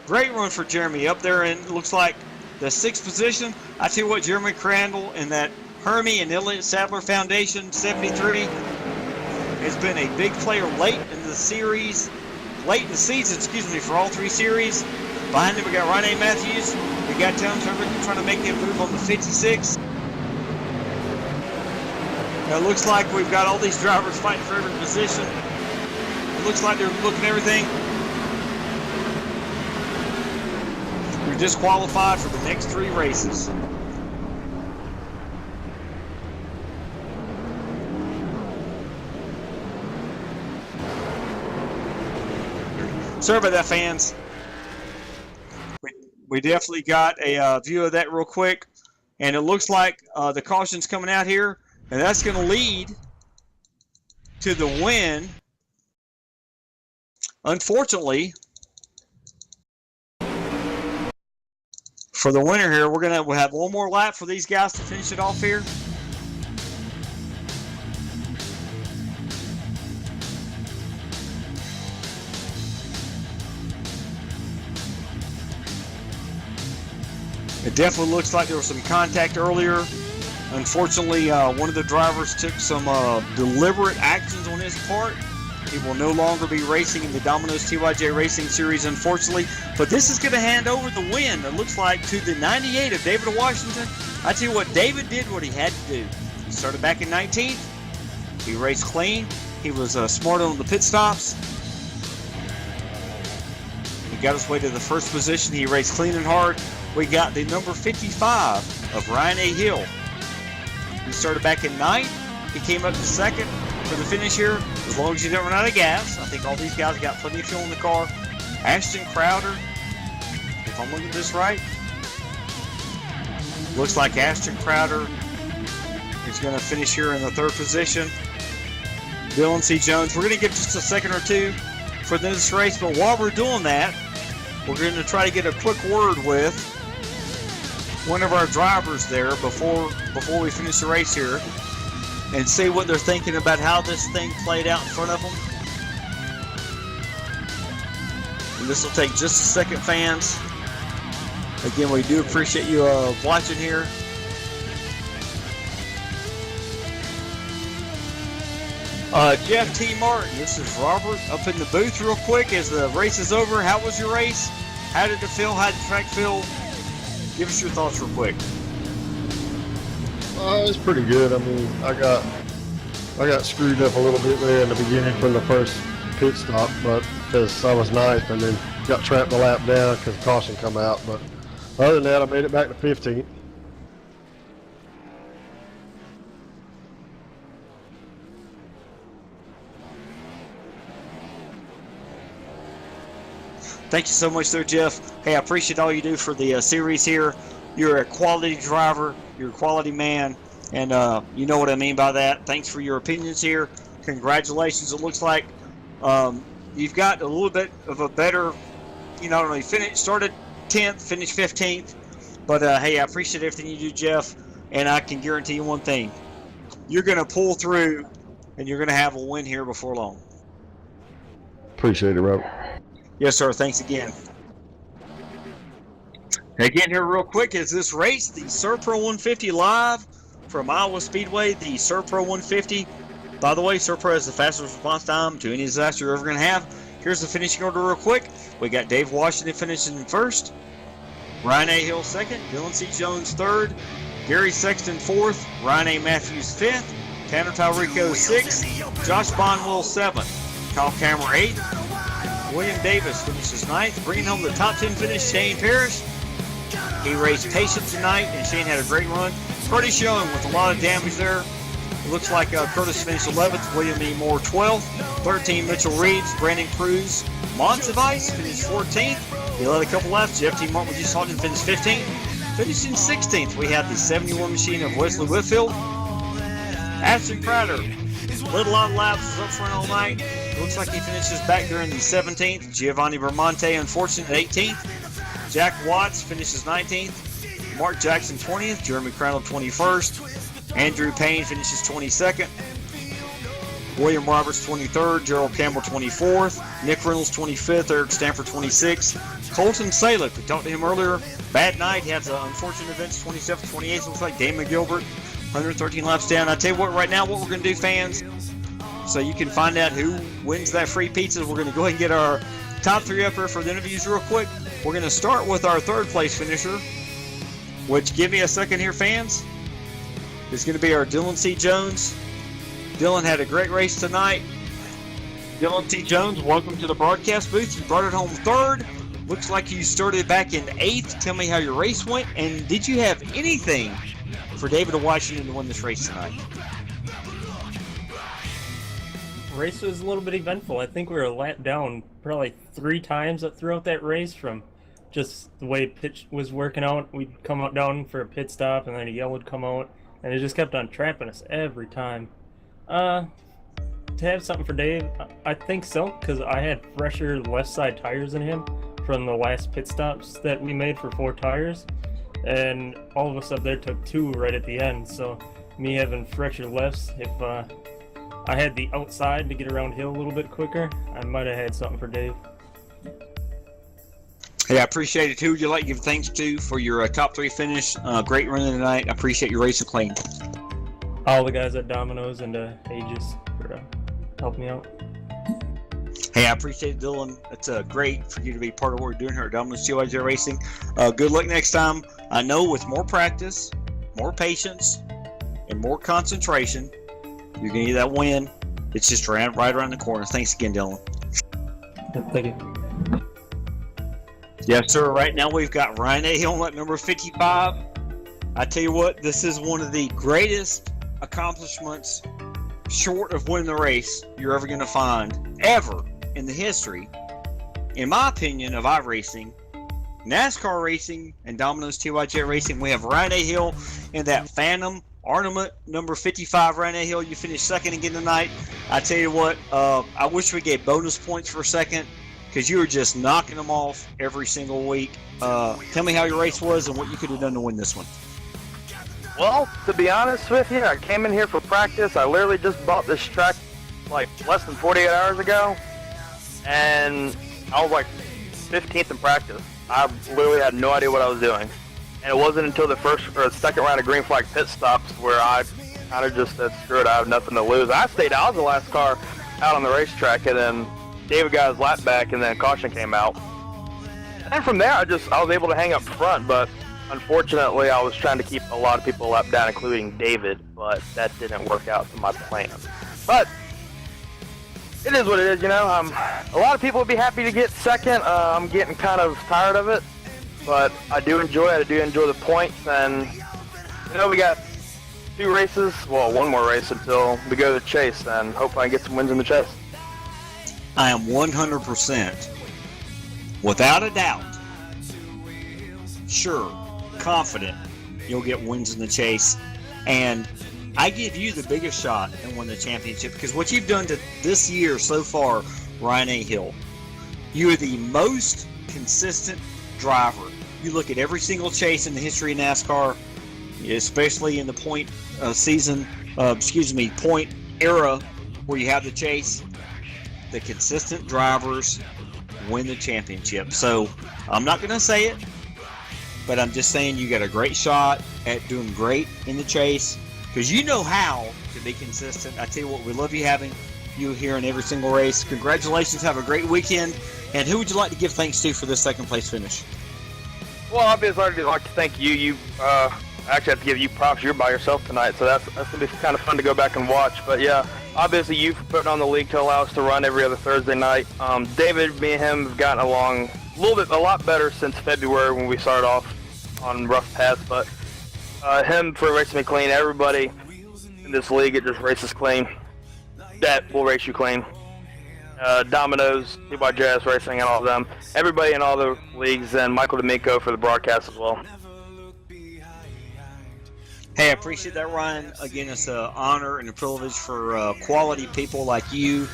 Great run for Jeremy up there, and it looks like the 6th position. I tell you what, Jeremy Crandall and that Hermie and Elliott Sadler Foundation 73 has been a big player late in the series, late in the season, excuse me, for all 3 series. Behind him, we got Ryan A. Matthews. We got Tom Turner trying to make him move on the 56. Now, it looks like we've got all these drivers fighting for every position. It looks like they're looking at everything. We're disqualified for the next 3 races. Sorry about that, fans. We definitely got a view of that real quick. And it looks like the caution's coming out here. And that's going to lead to the win. Unfortunately, for the winner here, we'll have one more lap for these guys to finish it off here. It definitely looks like there was some contact earlier. Unfortunately, one of the drivers took some deliberate actions on his part. He will no longer be racing in the Domino's TYJ Racing Series, unfortunately. But this is going to hand over the win, it looks like, to the 98 of David Washington. I tell you what, David did what he had to do. He started back in 19th. He raced clean. He was smart on the pit stops. He got his way to the first position. He raced clean and hard. We got the number 55 of Ryan A. Hill. He started back in 9th. He came up to 2nd for the finish here. As long as you don't run out of gas. I think all these guys got plenty of fuel in the car. Ashton Crowder, if I'm looking at this right, looks like Ashton Crowder is going to finish here in the 3rd position. Dylan C. Jones, we're going to give just a second or two for this race, but while we're doing that, we're going to try to get a quick word with one of our drivers there before we finish the race here and see what they're thinking about how this thing played out in front of them. And this will take just a second, fans. Again, we do appreciate you watching here. Jeff T. Martin, this is Robert up in the booth real quick as the race is over. How was your race? How did it feel? How did the track feel? Give us your thoughts real quick. It was pretty good. I mean, I got screwed up a little bit there in the beginning for the first pit stop, but because I was ninth and then got trapped a lap down because caution come out. But other than that, I made it back to 15th. Thank you so much there, Jeff. Hey, I appreciate all you do for the series here. You're a quality driver. You're a quality man. And you know what I mean by that. Thanks for your opinions here. Congratulations. It looks like you've got a little bit of a better, started 10th, finished 15th. But, hey, I appreciate everything you do, Jeff. And I can guarantee you one thing. You're going to pull through, and you're going to have a win here before long. Appreciate it, Robert. Yes, sir. Thanks again. Again, here real quick is this race, the SERVPRO 150 live from Iowa Speedway, the SERVPRO 150. By the way, SERVPRO has the fastest response time to any disaster you're ever going to have. Here's the finishing order real quick. We got Dave Washington finishing in 1st, Ryan A. Hill 2nd, Dylan C. Jones 3rd, Gary Sexton 4th, Ryan A. Matthews 5th, Tanner Talrico 6th, Josh Bonwell 7th, Kyle Cameron 8th, William Davis finishes 9th. Bringing home the top 10 finish, Shane Parrish. He raced patient tonight, and Shane had a great run. Pretty showing with a lot of damage there. It looks like Curtis finished 11th, William E. Moore 12th, 13 Mitchell Reeves, Brandon Cruz, Monsivice finished 14th. He led a couple laps. Jeff T. Martin, we just saw him finish 15th. Finishing 16th, we have the 71 machine of Wesley Whitfield. Ashton Crowder led a lot of laps, was up front all night. Looks like he finishes back there in the 17th. Giovanni Bermonte, unfortunate, 18th. Jack Watts finishes 19th. Mark Jackson, 20th. Jeremy Crandall, 21st. Andrew Payne finishes 22nd. William Roberts, 23rd. Gerald Campbell, 24th. Nick Reynolds, 25th. Eric Stanford, 26th. Colton Salick, we talked to him earlier. Bad night. He has unfortunate events, 27th, 28th. Looks like Damon Gilbert, 113 laps down. I tell you what, right now, what we're going to do, fans, so you can find out who wins that free pizza. We're going to go ahead and get our top 3 up here for the interviews real quick. We're going to start with our 3rd place finisher, which, give me a second here, fans. It's going to be our Dylan C. Jones. Dylan had a great race tonight. Dylan C. Jones, welcome to the broadcast booth. You brought it home 3rd. Looks like you started back in 8th. Tell me how your race went, and did you have anything for David Washington to win this race tonight? race was a little bit eventful. I think we were let down probably 3 times throughout that race from just the way pitch was working out. We'd come out down for a pit stop, and then a yell would come out, and it just kept on trapping us every time. To have something for Dave, I think so, because I had fresher left side tires than him from the last pit stops that we made for 4 tires, and all of us up there took 2 right at the end. So me having fresher lefts, if I had the outside to get around hill a little bit quicker, I might have had something for Dave. Hey, I appreciate it. Who would you like to give thanks to for your top 3 finish? Great running tonight. I appreciate your racing clean. All the guys at Domino's and Aegis for helping me out. Hey, I appreciate it, Dylan. It's great for you to be part of what we're doing here at Domino's 2IJ Racing. Good luck next time. I know with more practice, more patience, and more concentration, you're going to get that win. It's just right around the corner. Thanks again, Dylan. Thank you. Yes, sir. Right now we've got Ryan Ahill at number 55. I tell you what, this is one of the greatest accomplishments short of winning the race you're ever going to find ever in the history, in my opinion, of iRacing, NASCAR racing, and Domino's TYJ Racing. We have Ryan Ahill in that Phantom Ornament number 55. Ryan Ahill, you finished second again tonight. I tell you what, I wish we gave bonus points for second, because you were just knocking them off every single week. Tell me how your race was and what you could have done to win this one. Well, to be honest with you, I came in here for practice. I literally just bought this track like less than 48 hours ago, and I was like 15th in practice. I literally had no idea what I was doing, and it wasn't until the first or second round of green flag pit stops where I kind of just said, screw it, I have nothing to lose. I stayed out. I was the last car out on the racetrack, and then David got his lap back, and then caution came out. And from there, I was able to hang up front, but unfortunately, I was trying to keep a lot of people lap down, including David, but that didn't work out to my plan. But it is what it is, you know. A lot of people would be happy to get second. I'm getting kind of tired of it, but I do enjoy it. I do enjoy the points, and you know, we got 2 races, well, 1 more race until we go to the chase, and hope I can get some wins in the chase. I am 100%, without a doubt, sure, confident you'll get wins in the chase, and I give you the biggest shot and win the championship, because what you've done to this year so far, Ryan Ahill, you are the most consistent driver. You look at every single chase in the history of NASCAR, especially in the point era where you have the chase, the consistent drivers win the championship. So I'm not going to say it, but I'm just saying you got a great shot at doing great in the chase, because you know how to be consistent. I tell you what, we love you having you here in every single race. Congratulations, have a great weekend. And who would you like to give thanks to for this second place finish? Well, obviously, I'd like to thank you. You actually have to give you props. You're by yourself tonight, so that's going to be kind of fun to go back and watch. But yeah, obviously you for putting on the league to allow us to run every other Thursday night. David, me and him have gotten along a lot better since February when we started off on rough paths. But him for racing me clean. Everybody in this league, it just races clean. That will race you clean. Domino's, TYJS Racing, and all of them. Everybody in all the leagues, and Michael D'Amico for the broadcast as well. Hey, I appreciate that, Ryan. Again, it's an honor and a privilege for quality people like you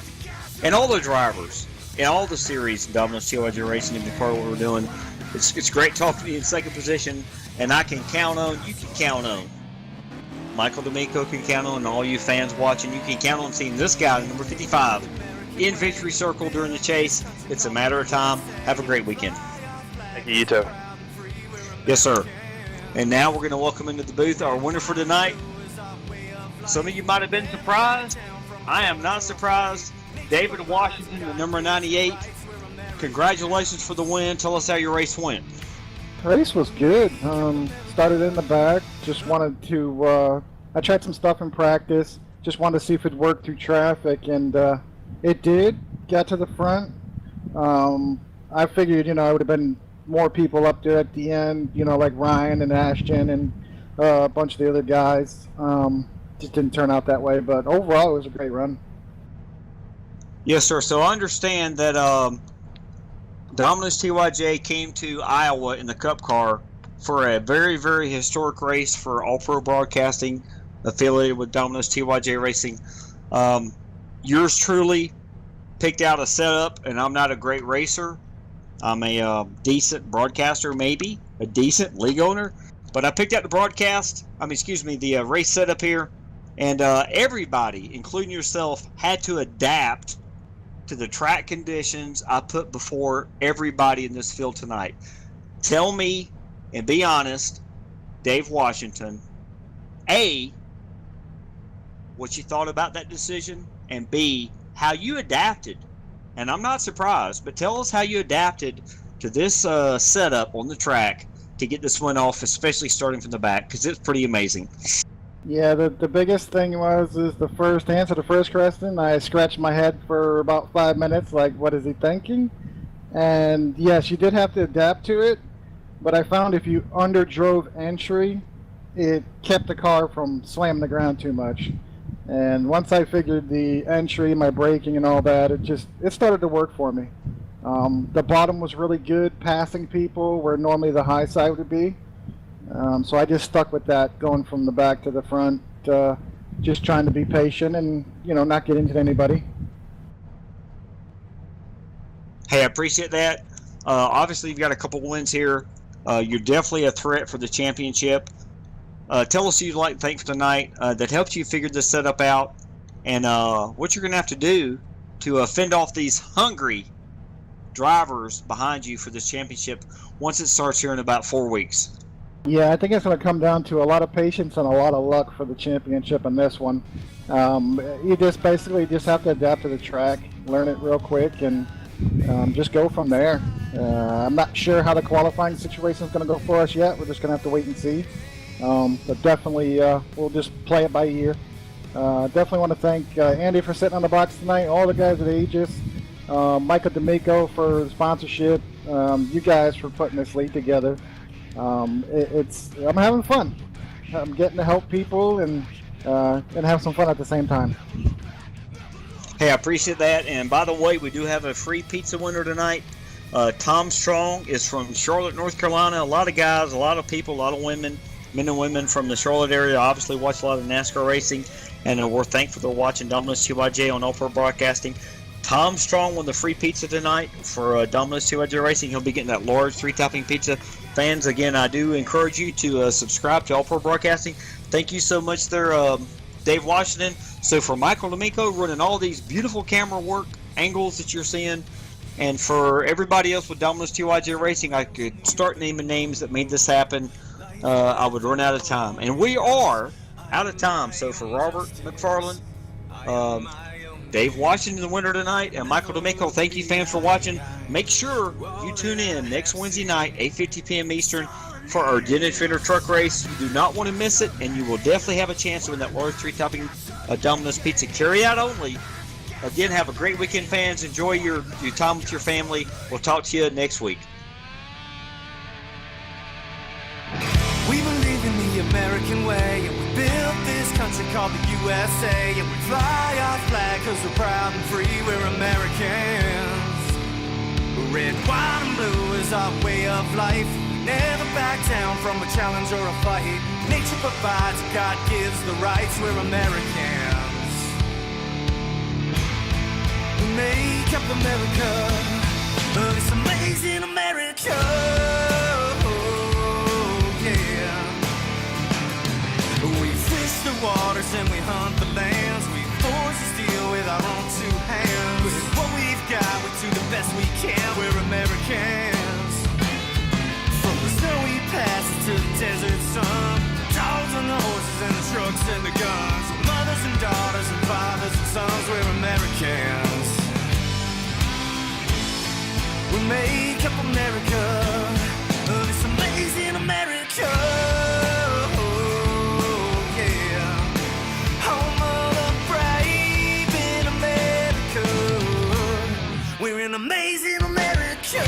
and all the drivers in all the series in Domino's TYJ Racing to be part of what we're doing. It's great talking to you in second position, and I can count on, you can count on. Michael D'Amico can count on, and all you fans watching, you can count on seeing this guy, number 55, in victory circle during the chase. It's a matter of time. Have a great weekend. Thank you, you too. Yes, sir. And now we're going to welcome into the booth our winner for tonight. Some of you might have been surprised. I am not surprised. David Washington, the number 98. Congratulations for the win. Tell us how your race went. The race was good. Started in the back. Just wanted to, I tried some stuff in practice. Just wanted to see if it worked through traffic, and it did. Got to the front. I figured, it would have been more people up there at the end, like Ryan and Ashton and a bunch of the other guys. Just didn't turn out that way, but overall it was a great run. Yes, sir. So I understand that Domino's TYJ came to Iowa in the Cup car for a very, very historic race for All Pro Broadcasting, affiliated with Domino's TYJ Racing. Yours truly picked out a setup, and I'm not a great racer. I'm a decent broadcaster, maybe a decent league owner, but I picked out the race setup here, and everybody, including yourself, had to adapt to the track conditions I put before everybody in this field tonight. Tell me, and be honest, Dave Washington, A, what you thought about that decision, and B, how you adapted. And I'm not surprised, but tell us how you adapted to this setup on the track to get this one off, especially starting from the back, because it's pretty amazing. Yeah, the biggest thing is the first answer to the first question. I scratched my head for about 5 minutes, like, what is he thinking? And yes, you did have to adapt to it, but I found if you underdrove entry, it kept the car from slamming the ground too much. And once I figured the entry, my braking and all that, it started to work for me. The bottom was really good, passing people where normally the high side would be. So I just stuck with that, going from the back to the front, just trying to be patient and, not get into anybody. Hey, I appreciate that. Obviously, you've got a couple wins here. You're definitely a threat for the championship. Tell us who you'd like to thank for tonight that helped you figure this setup out, and what you're going to have to do to fend off these hungry drivers behind you for this championship once it starts here in about 4 weeks. Yeah, I think it's going to come down to a lot of patience and a lot of luck for the championship in this one. You just basically have to adapt to the track, learn it real quick, and just go from there. I'm not sure how the qualifying situation is going to go for us yet. We're just going to have to wait and see. But definitely, we'll just play it by ear. Definitely want to thank Andy for sitting on the box tonight, all the guys at Aegis, Michael D'Amico for the sponsorship, you guys for putting this league together. I'm having fun. I'm getting to help people and have some fun at the same time. Hey, I appreciate that. And by the way, we do have a free pizza winner tonight. Tom Strong is from Charlotte, North Carolina. A lot of guys, a lot of people, a lot of women, men and women from the Charlotte area obviously watch a lot of NASCAR racing, and we're thankful they're watching Domino's TYJ on All Pro Broadcasting. Tom Strong won the free pizza tonight for Domino's TYJ Racing. He'll be getting that large 3-topping pizza. Fans, again, I do encourage you to subscribe to All Pro Broadcasting. Thank you so much there, Dave Washington. So for Michael D'Amico running all these beautiful camera work angles that you're seeing, and for everybody else with Domino's TYJ Racing, I could start naming names that made this happen. I would run out of time. And we are out of time. So for Robert McFarland, Dave Washington, the winner tonight, and Michael D'Amico, thank you, fans, for watching. Make sure you tune in next Wednesday night, 8:50 p.m. Eastern, for our Den and Fender truck race. You do not want to miss it, and you will definitely have a chance to win that large 3-topping Domino's pizza. Carry out only. Again, have a great weekend, fans. Enjoy your time with your family. We'll talk to you next week. We believe in the American way, and we built this country called the USA, and we fly our flag because we're proud and free, we're Americans. Red, white, and blue is our way of life. We never back down from a challenge or a fight. Nature provides, God gives the rights, we're Americans. We make up America, this amazing America. We fish the waters and we hunt the lands. We forge the steel with our own 2 hands. With what we've got, we do the best we can. We're Americans. From the snowy passes to the desert sun, dogs and the horses and the trucks and the guns, mothers and daughters and fathers and sons. We're Americans. We make up America, this amazing America. We're an amazing America.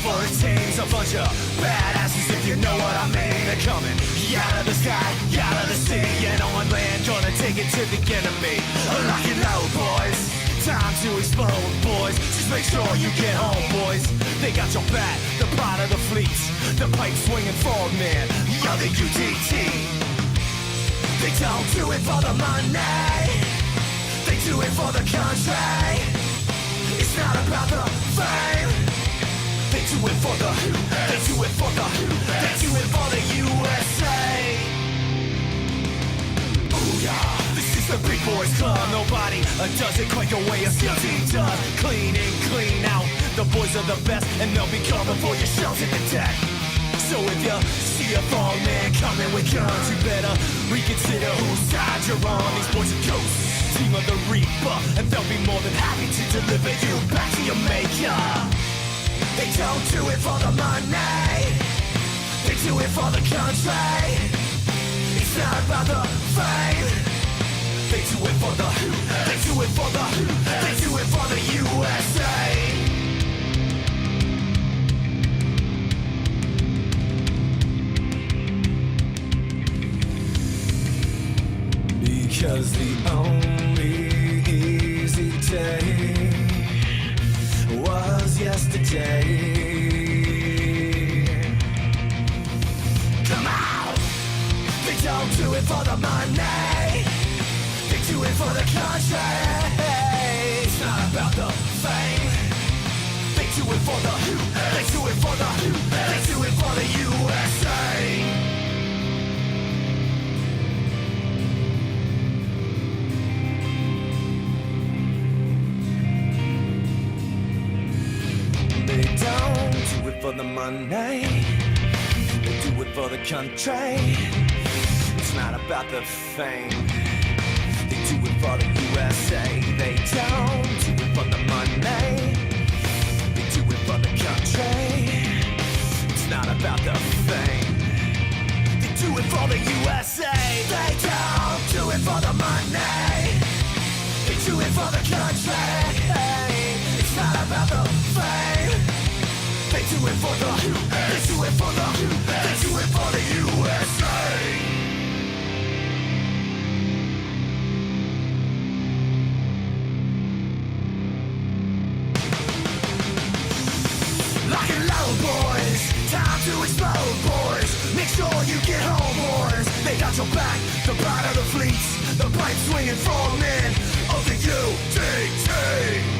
for a team's a bunch of badasses, if you know what I mean. They're coming out of the sky, out of the sea, and on land, gonna take it to the enemy. Lock it low, boys. Time to explode, boys. Just make sure you get home, boys. They got your back, the pride of the fleets, the pipe swinging frogman, you're the UDT. They don't do it for the money, they do it for the country. It's not about the fame, they do it for the, they do it for the, they do it for the USA. Ooh yeah, this is the big boys club. Nobody does it quite the way a SEAL team does. Clean in, clean out, the boys are the best, and they'll be coming for your shells in the deck. So if you see a wrong man coming with guns, you better reconsider whose side you're on. These boys are ghosts, team of the Reaper, and they'll be more than happy to deliver you back to your maker. They don't do it for the money, they do it for the country. It's not about the fame, they do it for the, they do it for the, they do it for the USA. Because the only easy day was yesterday. Come on! They don't do it for the money, they do it for the country. It's not about the fame, they do it for the, they do it for the, they do it for the USA. They don't do it for the money, they do it for the country. It's not about the fame, they do it for the USA. They don't do it for the money, they do it for the country. It's not about the fame, they do it for the USA. They don't do it for the money, they do it for the country. It's not about the fame, they do it for the, they do it for the, they do it for the USA. Lock and load, boys. Time to explode, boys. Make sure you get home, boys. They got your back, the pride of the fleets, the pipe swinging frogmen of the UDT.